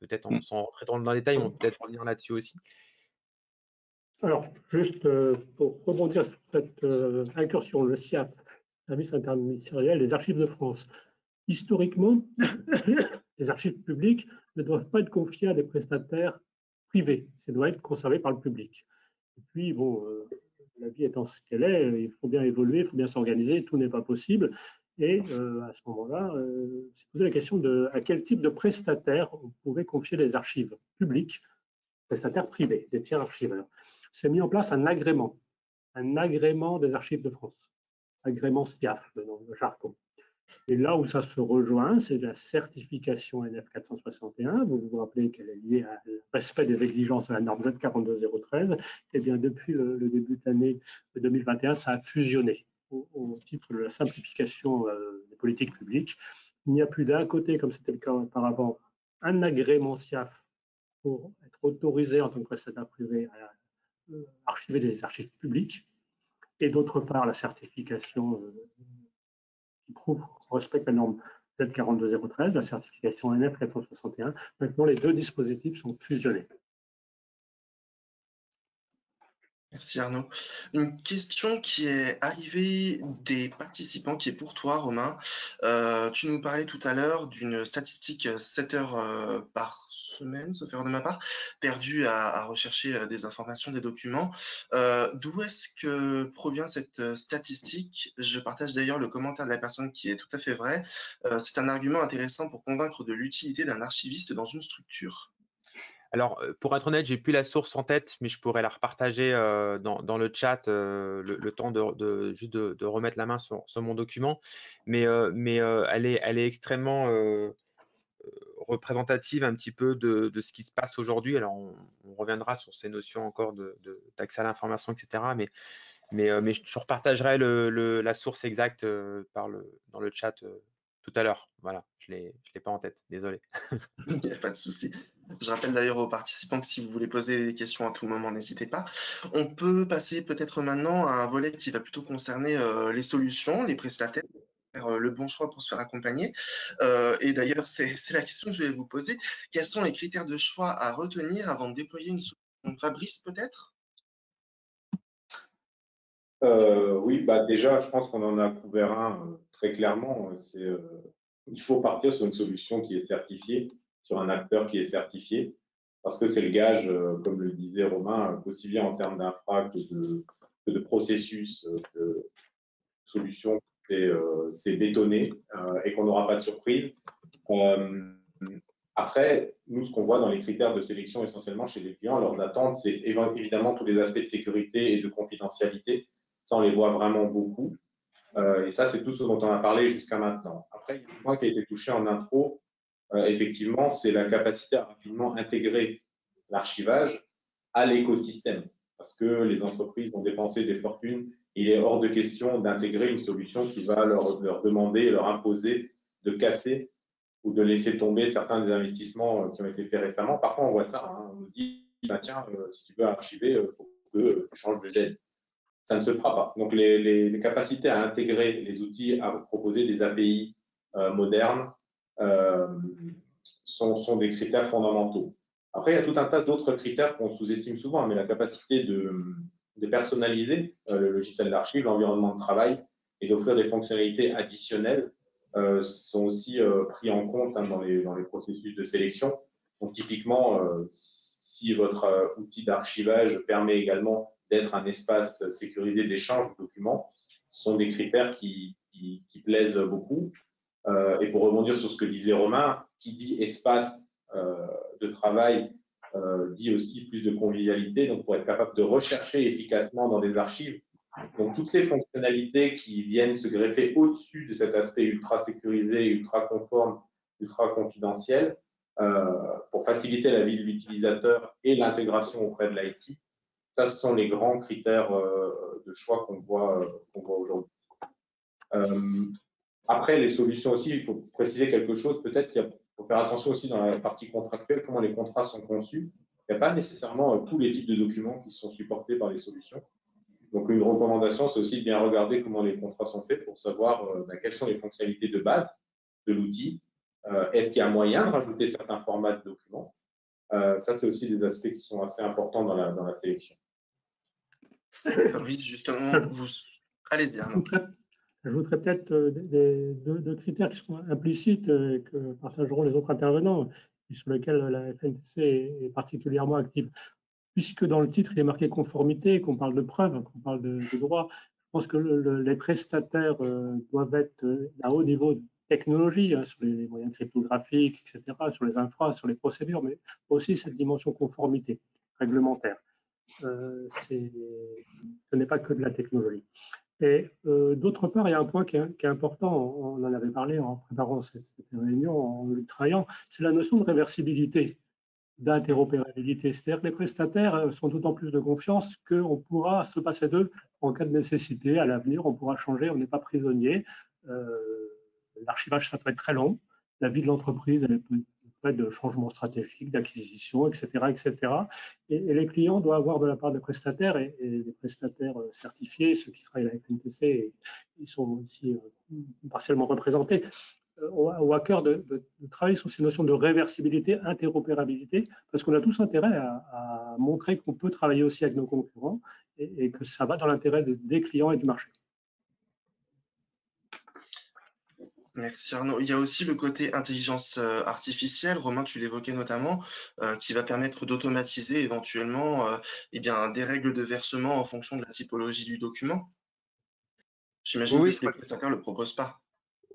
peut-être sans rentrer dans le détail, on peut peut-être revenir là-dessus aussi. Alors, juste pour rebondir sur cette incursion, le SIAP, Service interministériel des archives de France. Historiquement, les archives publiques ne doivent pas être confiées à des prestataires privés. Ça doit être conservé par le public. Et puis, bon, la vie étant ce qu'elle est, il faut bien évoluer, il faut bien s'organiser, tout n'est pas possible. Et à ce moment-là, c'est posé la question de à quel type de prestataire on pouvait confier les archives publiques, prestataires privés, des tiers archiveurs. C'est mis en place un agrément des archives de France, agrément SIAF, dans le jargon. Et là où ça se rejoint, c'est la certification NF 461. Vous vous rappelez qu'elle est liée à respect des exigences de la norme Z42013. Et bien, depuis le début de l'année 2021, ça a fusionné au titre de la simplification des politiques publiques. Il n'y a plus d'un côté, comme c'était le cas auparavant, un agrément SIAF pour être autorisé en tant que prestataire privé à archiver des archives publiques, et d'autre part la certification qui prouve qu'on respecte la norme Z42013, la certification NF 461. Maintenant, les deux dispositifs sont fusionnés. merci Arnaud. Une question qui est arrivée des participants, qui est pour toi, Romain. Tu nous parlais tout à l'heure d'une statistique 7 heures par semaine, sauf erreur de ma part, perdue à rechercher des informations, des documents. D'où est-ce que provient cette statistique? Je partage d'ailleurs le commentaire de la personne qui est tout à fait vrai. C'est un argument intéressant pour convaincre de l'utilité d'un archiviste dans une structure. Alors, pour être honnête, j'ai plus la source en tête, mais je pourrais la repartager dans le chat le temps juste de remettre la main sur mon document. Mais elle est extrêmement représentative un petit peu de ce qui se passe aujourd'hui. Alors, on reviendra sur ces notions encore d'accès à l'information, etc. Mais je repartagerai la source exacte dans le chat tout à l'heure. Voilà, je l'ai pas en tête, désolé. Il n'y a pas de souci. Je rappelle d'ailleurs aux participants que si vous voulez poser des questions à tout moment, n'hésitez pas. On peut passer peut-être maintenant à un volet qui va plutôt concerner les solutions, les prestataires. le bon choix pour se faire accompagner. Et d'ailleurs, c'est la question que je vais vous poser. Quels sont les critères de choix à retenir avant de déployer une solution? Fabrice, peut-être? Oui, bah déjà, je pense qu'on en a couvert un très clairement. Il faut partir sur une solution qui est certifiée, sur un acteur qui est certifié, parce que c'est le gage, comme le disait Romain, aussi bien en termes d'infra que de processus, que solution, c'est bétonné et qu'on n'aura pas de surprise. Euh, Après, nous, ce qu'on voit dans les critères de sélection essentiellement chez les clients, leurs attentes, c'est évidemment tous les aspects de sécurité et de confidentialité. Ça, on les voit vraiment beaucoup. Et ça, c'est tout ce dont on a parlé jusqu'à maintenant. Après, il y a un point qui a été touché en intro. Effectivement, c'est la capacité à rapidement intégrer l'archivage à l'écosystème. Parce que les entreprises ont dépensé des fortunes. Il est hors de question d'intégrer une solution qui va leur demander, leur imposer de casser ou de laisser tomber certains des investissements qui ont été faits récemment. Parfois, on voit ça. Hein, on nous dit, bah, tiens, si tu veux archiver, il faut que tu changes de gel. Ça ne se fera pas. Donc, les capacités à intégrer les outils, à proposer des API modernes sont des critères fondamentaux. Après, il y a tout un tas d'autres critères qu'on sous-estime souvent, mais la capacité de personnaliser le logiciel d'archive, l'environnement de travail et d'offrir des fonctionnalités additionnelles sont aussi pris en compte hein, dans les processus de sélection. Donc, typiquement, si votre outil d'archivage permet également d'être un espace sécurisé d'échange de documents, ce sont des critères qui plaisent beaucoup. Et pour rebondir sur ce que disait Romain, qui dit espace de travail dit aussi plus de convivialité, donc pour être capable de rechercher efficacement dans des archives. Donc toutes ces fonctionnalités qui viennent se greffer au-dessus de cet aspect ultra sécurisé, ultra conforme, ultra confidentiel, pour faciliter la vie de l'utilisateur et l'intégration auprès de l'IT, ça, ce sont les grands critères de choix qu'on voit aujourd'hui. Après, les solutions aussi, il faut préciser quelque chose. Peut-être qu'il faut faire attention aussi dans la partie contractuelle, comment les contrats sont conçus. Il n'y a pas nécessairement tous les types de documents qui sont supportés par les solutions. Donc, une recommandation, c'est aussi de bien regarder comment les contrats sont faits pour savoir quelles sont les fonctionnalités de base de l'outil. Est-ce qu'il y a moyen de rajouter certains formats de documents? Ça, c'est aussi des aspects qui sont assez importants dans la sélection. Fabrice, justement, allez-y, Arnaud. J'ajouterais peut-être deux critères qui sont implicites que partageront les autres intervenants et sur lesquels la FNTC est particulièrement active. Puisque dans le titre, il est marqué conformité, qu'on parle de preuves, qu'on parle de droit, je pense que les prestataires doivent être à haut niveau de technologie, hein, sur les moyens cryptographiques, etc., sur les infras, sur les procédures, mais aussi cette dimension conformité réglementaire. Ce n'est pas que de la technologie. Et d'autre part, il y a un point qui est important, on en avait parlé en préparant cette réunion, en le travaillant, c'est la notion de réversibilité, d'interopérabilité. C'est-à-dire que les prestataires sont d'autant plus de confiance qu'on pourra se passer d'eux en cas de nécessité. À l'avenir, on pourra changer, on n'est pas prisonnier. L'archivage, ça peut être très long. La vie de l'entreprise, elle peut être de changements stratégiques, d'acquisition, etc., etc. Et les clients doivent avoir de la part des prestataires et les prestataires certifiés, ceux qui travaillent à la FNTC, ils sont aussi partiellement représentés, ont à cœur de travailler sur ces notions de réversibilité, interopérabilité, parce qu'on a tous intérêt à montrer qu'on peut travailler aussi avec nos concurrents et que ça va dans l'intérêt des clients et du marché. Merci Arnaud. Il y a aussi le côté intelligence artificielle, Romain, tu l'évoquais notamment, qui va permettre d'automatiser éventuellement des règles de versement en fonction de la typologie du document. J'imagine que les prestataires ne le proposent pas.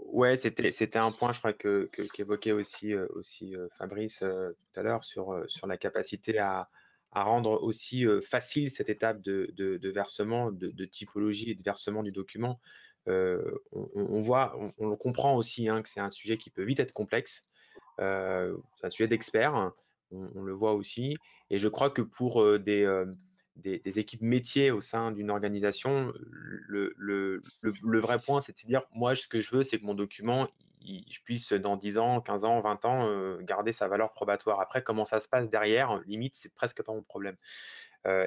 Ouais, c'était un point, je crois, qu'évoquait aussi Fabrice tout à l'heure sur la capacité à rendre aussi facile cette étape de versement, de typologie et de versement du document. On le comprend aussi hein, que c'est un sujet qui peut vite être complexe. C'est un sujet d'expert, on le voit aussi. Et je crois que pour des équipes métiers au sein d'une organisation, le vrai point, c'est de se dire, moi, ce que je veux, c'est que mon document, je puisse, dans 10 ans, 15 ans, 20 ans, garder sa valeur probatoire. Après, comment ça se passe derrière, limite, c'est presque pas mon problème.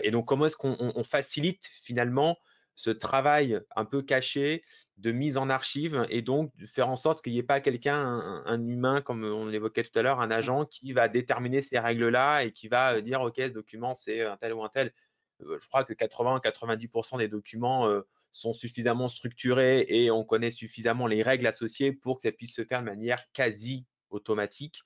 Et donc, comment est-ce qu'on facilite finalement ce travail un peu caché de mise en archive et donc de faire en sorte qu'il n'y ait pas quelqu'un, un humain, comme on l'évoquait tout à l'heure, un agent qui va déterminer ces règles-là et qui va dire OK, ce document, c'est un tel ou un tel. Je crois que 80-90% des documents sont suffisamment structurés et on connaît suffisamment les règles associées pour que ça puisse se faire de manière quasi automatique.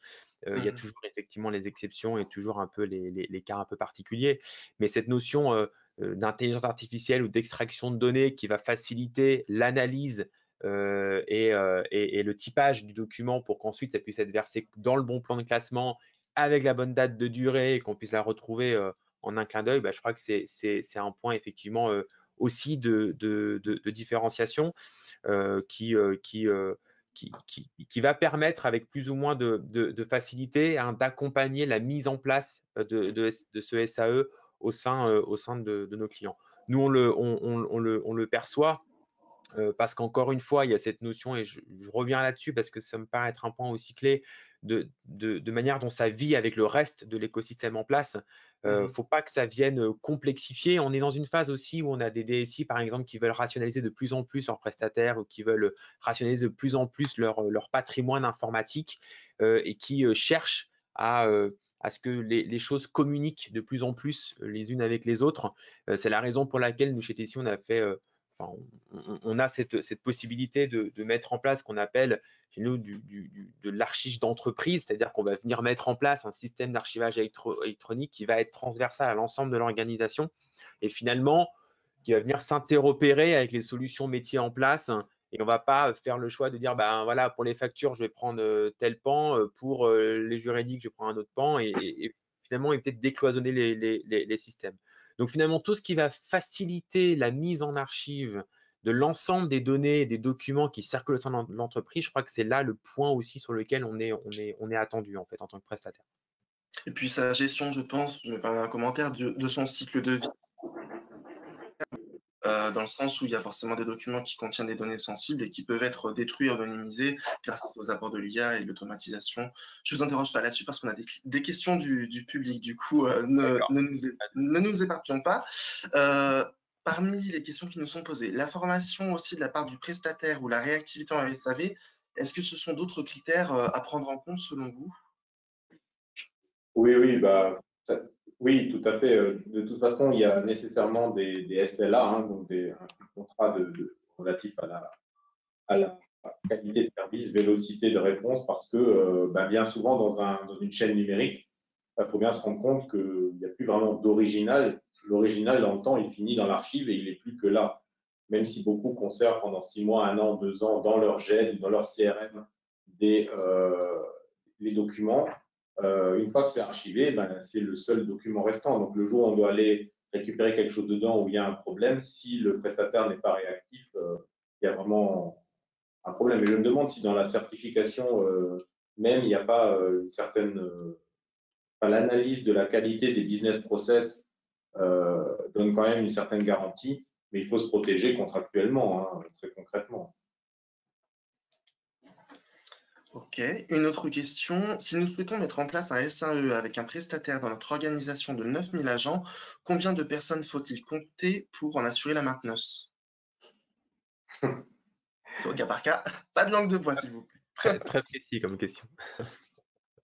Il y a toujours effectivement les exceptions et toujours un peu les cas un peu particuliers. Mais cette notion d'intelligence artificielle ou d'extraction de données qui va faciliter l'analyse et le typage du document pour qu'ensuite ça puisse être versé dans le bon plan de classement avec la bonne date de durée et qu'on puisse la retrouver en un clin d'œil, je crois que c'est un point effectivement aussi de différenciation qui va permettre avec plus ou moins de facilité d'accompagner la mise en place de ce SAE au sein de nos clients. Nous, on le perçoit parce qu'encore une fois, il y a cette notion, et je reviens là-dessus parce que ça me paraît être un point aussi clé, de manière dont ça vit avec le reste de l'écosystème en place. Faut pas que ça vienne complexifier. On est dans une phase aussi où on a des DSI, par exemple, qui veulent rationaliser de plus en plus leurs prestataires ou qui veulent rationaliser de plus en plus leur patrimoine informatique et qui cherchent à ce que les choses communiquent de plus en plus les unes avec les autres. C'est la raison pour laquelle nous, chez Tessie, on a fait on a cette possibilité de mettre en place ce qu'on appelle chez nous de l'archive d'entreprise, c'est-à-dire qu'on va venir mettre en place un système d'archivage électronique qui va être transversal à l'ensemble de l'organisation et finalement qui va venir s'interopérer avec les solutions métiers en place. Et on ne va pas faire le choix de dire, voilà, pour les factures, je vais prendre tel pan, pour les juridiques, je vais prendre un autre pan, et finalement, et peut-être décloisonner les systèmes. Donc finalement, tout ce qui va faciliter la mise en archive de l'ensemble des données et des documents qui circulent au sein de l'entreprise, je crois que c'est là le point aussi sur lequel on est attendu en fait en tant que prestataire. Et puis sa gestion, je pense, je me permets un commentaire, de son cycle de vie. Dans le sens où il y a forcément des documents qui contiennent des données sensibles et qui peuvent être détruits, anonymisés grâce aux apports de l'IA et de l'automatisation. Je ne vous interroge pas là-dessus parce qu'on a des questions du public, du coup, ne nous éparpillons pas. Parmi les questions qui nous sont posées, la formation aussi de la part du prestataire ou la réactivité en SAV, est-ce que ce sont d'autres critères à prendre en compte selon vous? Oui, oui, tout à fait. De toute façon, il y a nécessairement des SLA, hein, donc un contrat relatif à la qualité de service, vélocité de réponse, parce que bien souvent, dans une chaîne numérique, il faut bien se rendre compte qu'il n'y a plus vraiment d'original. L'original, dans le temps, il finit dans l'archive et il n'est plus que là. Même si beaucoup conservent pendant 6 mois, 1 an, 2 ans dans leur GED, dans leur CRM, les documents, une fois que c'est archivé, c'est le seul document restant. Donc, le jour où on doit aller récupérer quelque chose dedans où il y a un problème, si le prestataire n'est pas réactif, il y a vraiment un problème. Et je me demande si dans la certification même, il n'y a pas une certaine… l'analyse de la qualité des business process donne quand même une certaine garantie, mais il faut se protéger contractuellement, hein, très concrètement. Ok, une autre question. Si nous souhaitons mettre en place un SAE avec un prestataire dans notre organisation de 9000 agents, combien de personnes faut-il compter pour en assurer la maintenance? C'est au cas par cas. Pas de langue de bois, s'il vous plaît. Très, très précis comme question.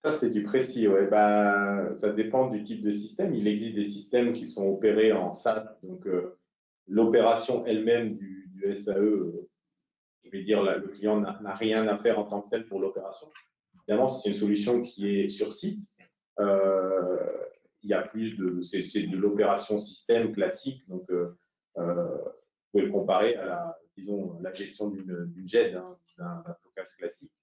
Ça, c'est du précis. Ouais. Ça dépend du type de système. Il existe des systèmes qui sont opérés en SaaS, donc l'opération elle-même du SAE, je vais dire, le client n'a rien à faire en tant que tel pour l'opération. Évidemment, si c'est une solution qui est sur site, il y a plus c'est de l'opération système classique. Donc, vous pouvez le comparer à la gestion d'une GED, hein, d'un stockage classique.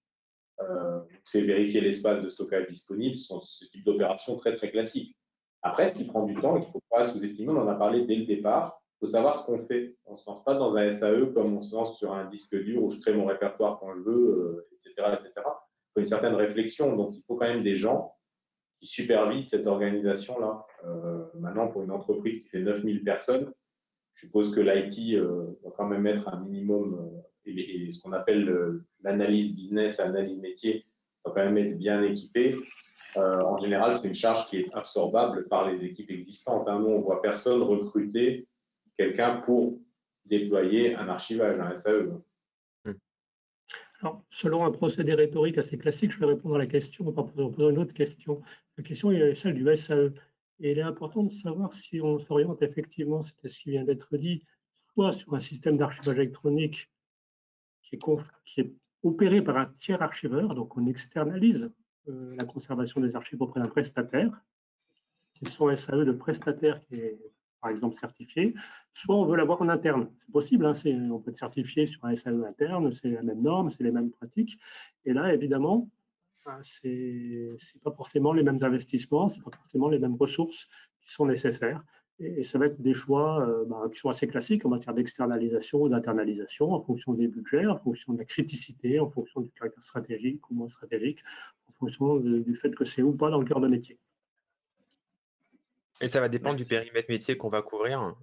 C'est vérifier l'espace de stockage disponible, ce type d'opération très, très classique. Après, ce qui prend du temps et qu'il ne faut pas sous-estimer, on en a parlé dès le départ, il faut savoir ce qu'on fait. On ne se lance pas dans un SAE comme on se lance sur un disque dur où je crée mon répertoire quand je veux, etc., etc. Il faut une certaine réflexion. Donc, il faut quand même des gens qui supervisent cette organisation-là. Maintenant, pour une entreprise qui fait 9000 personnes, je suppose que l'IT doit quand même être un minimum, et ce qu'on appelle l'analyse business, l'analyse métier, doit quand même être bien équipé. En général, c'est une charge qui est absorbable par les équipes existantes. Nous, on ne voit personne recruter quelqu'un pour déployer un archivage, un SAE. Alors, selon un procédé rhétorique assez classique, je vais répondre à la question en posant une autre question. La question est celle du SAE. Et il est important de savoir si on s'oriente effectivement, c'était ce qui vient d'être dit, soit sur un système d'archivage électronique qui est opéré par un tiers archiveur, donc on externalise la conservation des archives auprès d'un prestataire, et son SAE de prestataire qui est par exemple certifié, soit on veut l'avoir en interne. C'est possible, hein, on peut être certifié sur un SAE interne, c'est la même norme, c'est les mêmes pratiques. Et là, évidemment, c'est pas forcément les mêmes investissements, c'est pas forcément les mêmes ressources qui sont nécessaires. Et ça va être des choix qui sont assez classiques en matière d'externalisation ou d'internalisation, en fonction des budgets, en fonction de la criticité, en fonction du caractère stratégique ou moins stratégique, en fonction du fait que c'est ou pas dans le cœur de métier. Et ça va dépendre du périmètre métier qu'on va couvrir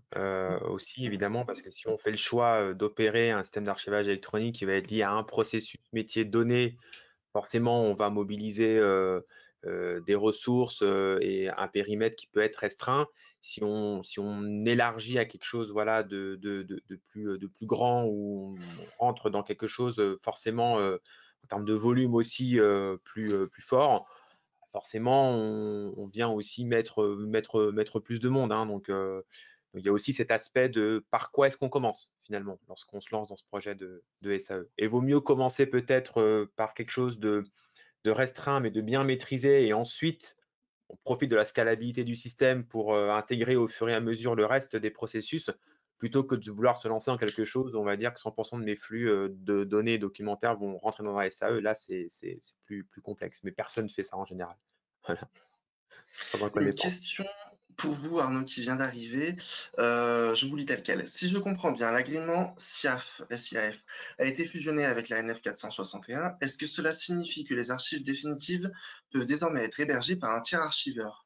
aussi, évidemment, parce que si on fait le choix d'opérer un système d'archivage électronique qui va être lié à un processus métier donné, forcément, on va mobiliser des ressources et un périmètre qui peut être restreint. Si on élargit à quelque chose voilà, de plus grand, où on rentre dans quelque chose forcément en termes de volume aussi plus fort, forcément, on vient aussi mettre plus de monde. Hein, donc, il y a aussi cet aspect de par quoi est-ce qu'on commence finalement lorsqu'on se lance dans ce projet de SAE. Et il vaut mieux commencer peut-être par quelque chose de restreint, mais de bien maîtrisé, et ensuite, on profite de la scalabilité du système pour intégrer au fur et à mesure le reste des processus, plutôt que de vouloir se lancer dans quelque chose, on va dire que 100% de mes flux de données documentaires vont rentrer dans un SAE. Là, c'est plus complexe, mais personne ne fait ça en général. Voilà. Une question pour vous, Arnaud, qui vient d'arriver. Je vous lis tel quel. Si je comprends bien, l'agrément SIAF a été fusionné avec la NF 461. Est-ce que cela signifie que les archives définitives peuvent désormais être hébergées par un tiers archiveur?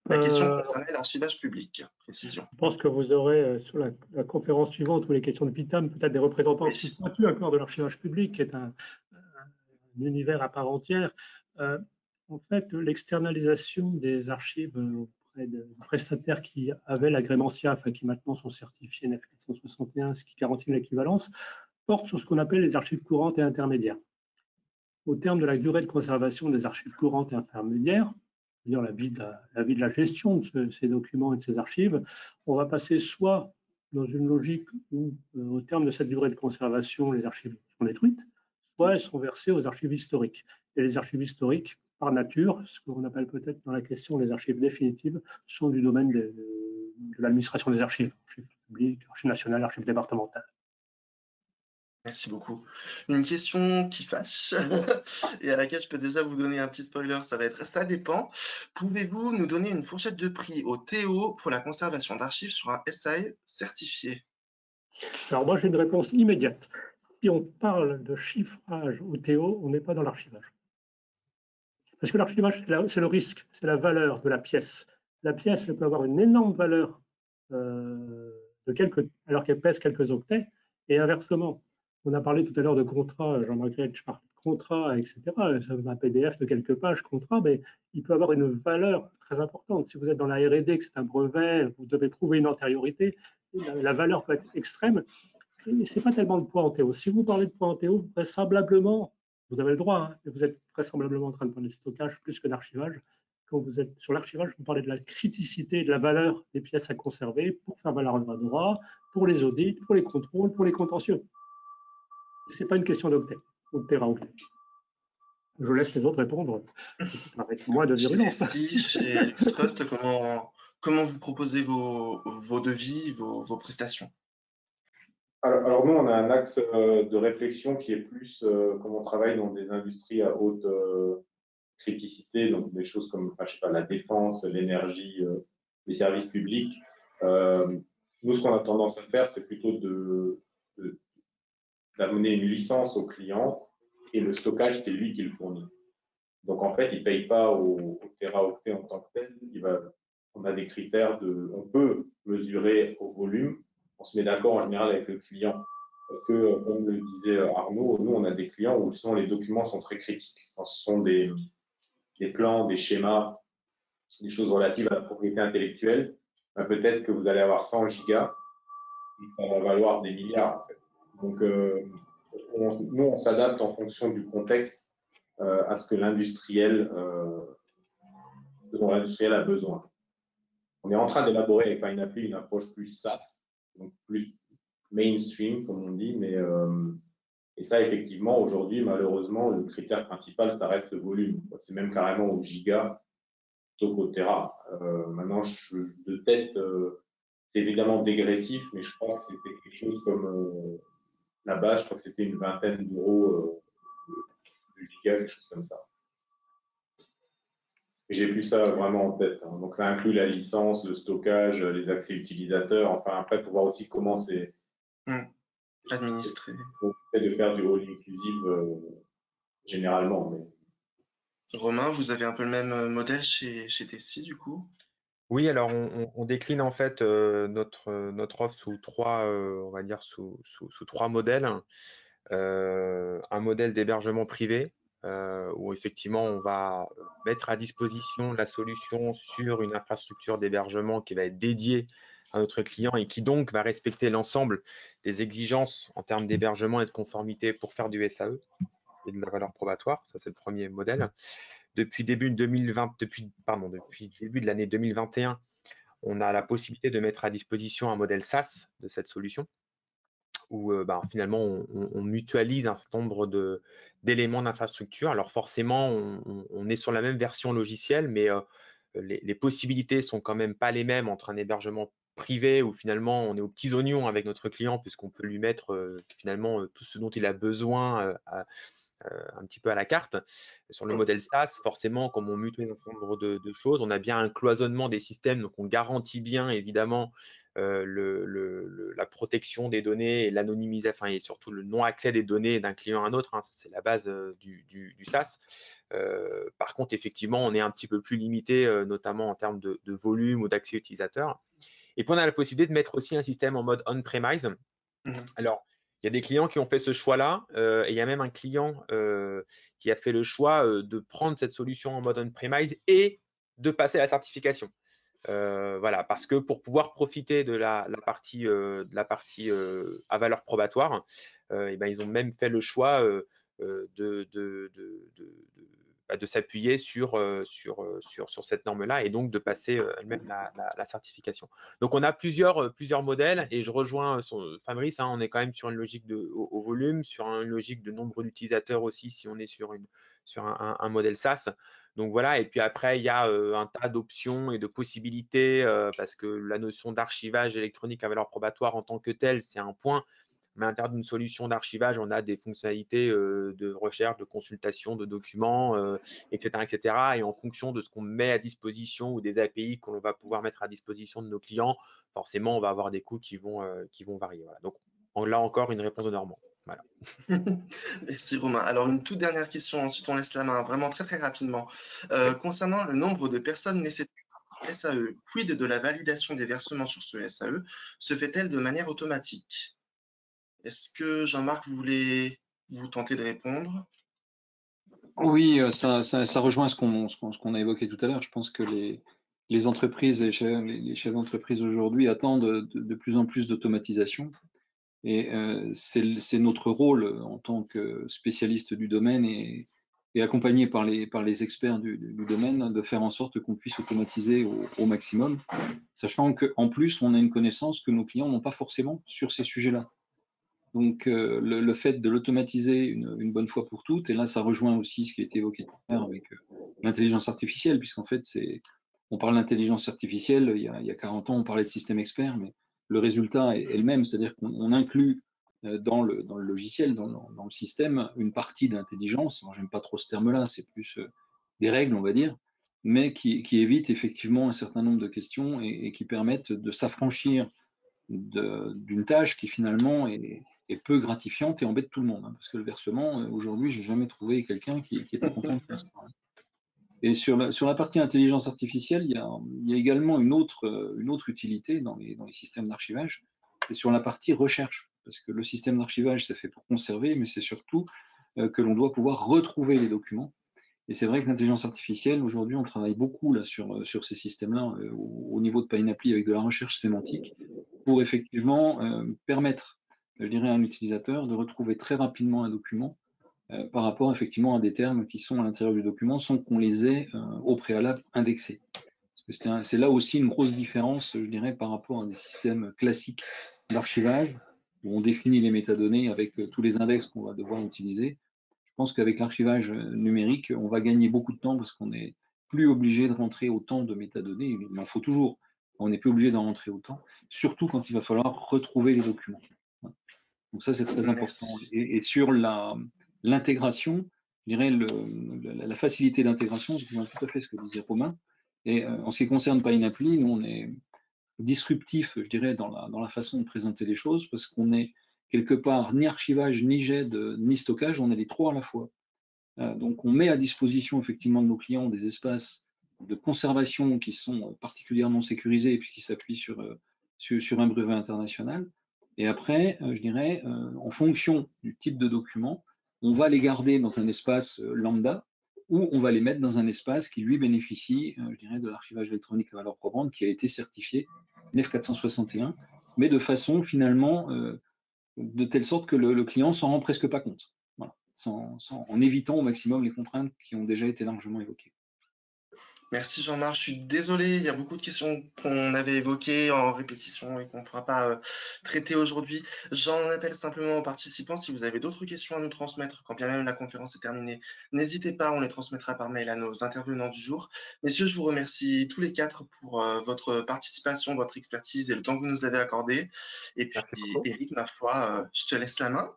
La question concernait l'archivage public. Précision. Je pense que vous aurez sur la conférence suivante ou les questions de PITAM peut-être des représentants plus pointus encore de l'archivage public, qui est un univers à part entière. En fait, l'externalisation des archives auprès de prestataires qui avaient l'agrément SIAF et qui maintenant sont certifiés NF 461, ce qui garantit l'équivalence, porte sur ce qu'on appelle les archives courantes et intermédiaires. Au terme de la durée de conservation des archives courantes et intermédiaires, c'est-à-dire la vie de la gestion de ces documents et de ces archives, on va passer soit dans une logique où, au terme de cette durée de conservation, les archives sont détruites, soit elles sont versées aux archives historiques. Et les archives historiques, par nature, ce qu'on appelle peut-être dans la question les archives définitives, sont du domaine de l'administration des archives, archives publiques, archives nationales, archives départementales. Merci beaucoup. Une question qui fâche et à laquelle je peux déjà vous donner un petit spoiler, ça va être ça dépend. Pouvez-vous nous donner une fourchette de prix au TO pour la conservation d'archives sur un SAE certifié? Alors moi j'ai une réponse immédiate. Si on parle de chiffrage au TO, on n'est pas dans l'archivage. Parce que l'archivage, c'est le risque, c'est la valeur de la pièce. La pièce, elle peut avoir une énorme valeur alors qu'elle pèse quelques octets, et inversement. On a parlé tout à l'heure de contrat, Jean-Marc, je parle de contrat, etc. Un PDF de quelques pages, contrat, mais il peut avoir une valeur très importante. Si vous êtes dans la R&D, que c'est un brevet, vous devez prouver une antériorité, la valeur peut être extrême. Et ce n'est pas tellement le poids en TO. Si vous parlez de poids en TO, vraisemblablement, vous avez le droit, hein, mais vous êtes vraisemblablement en train de parler de stockage plus que d'archivage. Quand vous êtes sur l'archivage, vous parlez de la criticité, de la valeur des pièces à conserver pour faire valoir le droit, pour les audits, pour les contrôles, pour les contentieux. Ce n'est pas une question d'octet ou de téraoctet. Je laisse les autres répondre avec moins de virulence. Chez LuxTrust, comment vous proposez vos devis, vos prestations? Alors nous, on a un axe de réflexion qui est plus comme on travaille dans des industries à haute criticité, donc des choses comme je sais pas, la défense, l'énergie, les services publics. Nous, ce qu'on a tendance à faire, c'est plutôt d'amener une licence au client et le stockage, c'est lui qui le fournit. Donc en fait, il ne paye pas au téraoctet en tant que tel. On a des critères on peut mesurer au volume. On se met d'accord en général avec le client. Parce que, comme le disait Arnaud, nous, on a des clients où les documents sont très critiques. Quand ce sont des plans, des schémas, des choses relatives à la propriété intellectuelle, peut-être que vous allez avoir 100 gigas et que ça va valoir des milliards. En fait. Donc, nous, on s'adapte en fonction du contexte à ce que l'industriel dont l'industriel a besoin. On est en train d'élaborer avec Pineapple une approche plus SaaS, donc plus mainstream, comme on dit, mais et ça, effectivement, aujourd'hui, malheureusement, le critère principal, ça reste le volume. C'est même carrément au giga plutôt qu'au Tera. Maintenant, de tête, c'est évidemment dégressif, mais je crois que c'était quelque chose comme la base, je crois que c'était une vingtaine d'euros de giga, quelque chose comme ça. J'ai plus ça vraiment en tête. Hein. Donc, ça inclut la licence, le stockage, les accès utilisateurs. Enfin, après, pour voir aussi comment c'est administré. On essaie de faire du all inclusive généralement. Mais... Romain, vous avez un peu le même modèle chez Tessie, du coup? Oui, alors on décline en fait notre offre sous trois, on va dire sous trois modèles. Un modèle d'hébergement privé, où effectivement on va mettre à disposition la solution sur une infrastructure d'hébergement qui va être dédiée à notre client et qui donc va respecter l'ensemble des exigences en termes d'hébergement et de conformité pour faire du SAE et de la valeur probatoire. Ça, c'est le premier modèle. Depuis début de l'année 2021, on a la possibilité de mettre à disposition un modèle SaaS de cette solution où finalement on mutualise un certain nombre d'éléments d'infrastructure. Alors forcément, on est sur la même version logicielle, mais les possibilités sont quand même pas les mêmes entre un hébergement privé où finalement on est aux petits oignons avec notre client puisqu'on peut lui mettre finalement tout ce dont il a besoin un petit peu à la carte. Sur le modèle SaaS, forcément, comme on mutualise un certain nombre de choses, on a bien un cloisonnement des systèmes, donc on garantit bien évidemment la protection des données et l'anonymisation, et surtout le non-accès des données d'un client à un autre. Hein, c'est la base du SaaS. Par contre, effectivement, on est un petit peu plus limité, notamment en termes de volume ou d'accès utilisateur. Et puis, on a la possibilité de mettre aussi un système en mode on-premise. Alors, il y a des clients qui ont fait ce choix-là, et il y a même un client qui a fait le choix de prendre cette solution en mode on-premise et de passer à la certification. Voilà, parce que pour pouvoir profiter de la partie à valeur probatoire, ils ont même fait le choix de s'appuyer sur cette norme-là et donc de passer elle-même la certification. Donc, on a plusieurs modèles et je rejoins Fabrice, hein, on est quand même sur une logique au volume, sur une logique de nombre d'utilisateurs aussi si on est sur un modèle SaaS. Donc voilà, et puis après, il y a un tas d'options et de possibilités parce que la notion d'archivage électronique à valeur probatoire en tant que telle, c'est un point. Mais à l'intérieur d'une solution d'archivage, on a des fonctionnalités de recherche, de consultation de documents, etc., etc. Et en fonction de ce qu'on met à disposition ou des API qu'on va pouvoir mettre à disposition de nos clients, forcément, on va avoir des coûts qui vont varier. Voilà. Donc là encore, une réponse de Normand. Voilà. Merci Romain. Alors une toute dernière question, ensuite on laisse la main, vraiment très très rapidement. Concernant le nombre de personnes nécessaires pour SAE, quid de la validation des versements sur ce SAE se fait-elle de manière automatique? Est-ce que Jean-Marc, vous tenter de répondre? Oui, ça rejoint ce qu'on a évoqué tout à l'heure. Je pense que les entreprises, les chefs d'entreprise aujourd'hui attendent de plus en plus d'automatisation. Et c'est notre rôle en tant que spécialiste du domaine et accompagné par les experts du domaine de faire en sorte qu'on puisse automatiser au maximum, sachant qu'en plus, on a une connaissance que nos clients n'ont pas forcément sur ces sujets-là. Donc, le fait de l'automatiser une bonne fois pour toutes, et là, ça rejoint aussi ce qui a été évoqué tout à l'heure avec l'intelligence artificielle, puisqu'en fait, on parle d'intelligence artificielle, il y a 40 ans, on parlait de système expert, mais le résultat est le même, c'est-à-dire qu'on inclut dans le logiciel, dans le système, une partie d'intelligence. Moi, j'aime pas trop ce terme-là, c'est plus des règles, on va dire, mais qui évite effectivement un certain nombre de questions et qui permettent de s'affranchir d'une tâche qui finalement est peu gratifiante et embête tout le monde. Hein, parce que le versement, aujourd'hui, j'ai jamais trouvé quelqu'un qui était content de faire ça. Et sur la partie intelligence artificielle, il y a également une autre utilité dans les systèmes d'archivage, c'est sur la partie recherche. Parce que le système d'archivage, c'est fait pour conserver, mais c'est surtout que l'on doit pouvoir retrouver les documents. Et c'est vrai que l'intelligence artificielle, aujourd'hui, on travaille beaucoup là, sur ces systèmes-là au niveau de Pineapple avec de la recherche sémantique pour effectivement permettre je dirais, à un utilisateur de retrouver très rapidement un document par rapport effectivement à des termes qui sont à l'intérieur du document sans qu'on les ait au préalable indexés. Parce que c'est là aussi une grosse différence, je dirais, par rapport à des systèmes classiques d'archivage, où on définit les métadonnées avec tous les index qu'on va devoir utiliser. Je pense qu'avec l'archivage numérique, on va gagner beaucoup de temps parce qu'on n'est plus obligé de rentrer autant de métadonnées. Il en faut toujours. On n'est plus obligé d'en rentrer autant, surtout quand il va falloir retrouver les documents. Donc ça, c'est très important. Et sur l'intégration, je dirais la facilité d'intégration, je rejoins tout à fait ce que disait Romain. Et en ce qui concerne PineApply, nous, on est disruptif, je dirais, dans la façon de présenter les choses, parce qu'on est quelque part ni archivage, ni GED, ni stockage, on est les trois à la fois. Donc on met à disposition effectivement de nos clients des espaces de conservation qui sont particulièrement sécurisés et puis qui s'appuient sur un brevet international. Et après, je dirais, en fonction du type de document, on va les garder dans un espace lambda ou on va les mettre dans un espace qui lui bénéficie, je dirais, de l'archivage électronique à valeur probante qui a été certifié NEF 461, mais de façon finalement de telle sorte que le client s'en rend presque pas compte. Voilà. En évitant au maximum les contraintes qui ont déjà été largement évoquées. Merci Jean-Marc, je suis désolé, il y a beaucoup de questions qu'on avait évoquées en répétition et qu'on ne pourra pas traiter aujourd'hui. J'en appelle simplement aux participants, si vous avez d'autres questions à nous transmettre, quand bien même la conférence est terminée, n'hésitez pas, on les transmettra par mail à nos intervenants du jour. Messieurs, je vous remercie tous les quatre pour votre participation, votre expertise et le temps que vous nous avez accordé. Et puis Eric, ma foi, je te laisse la main.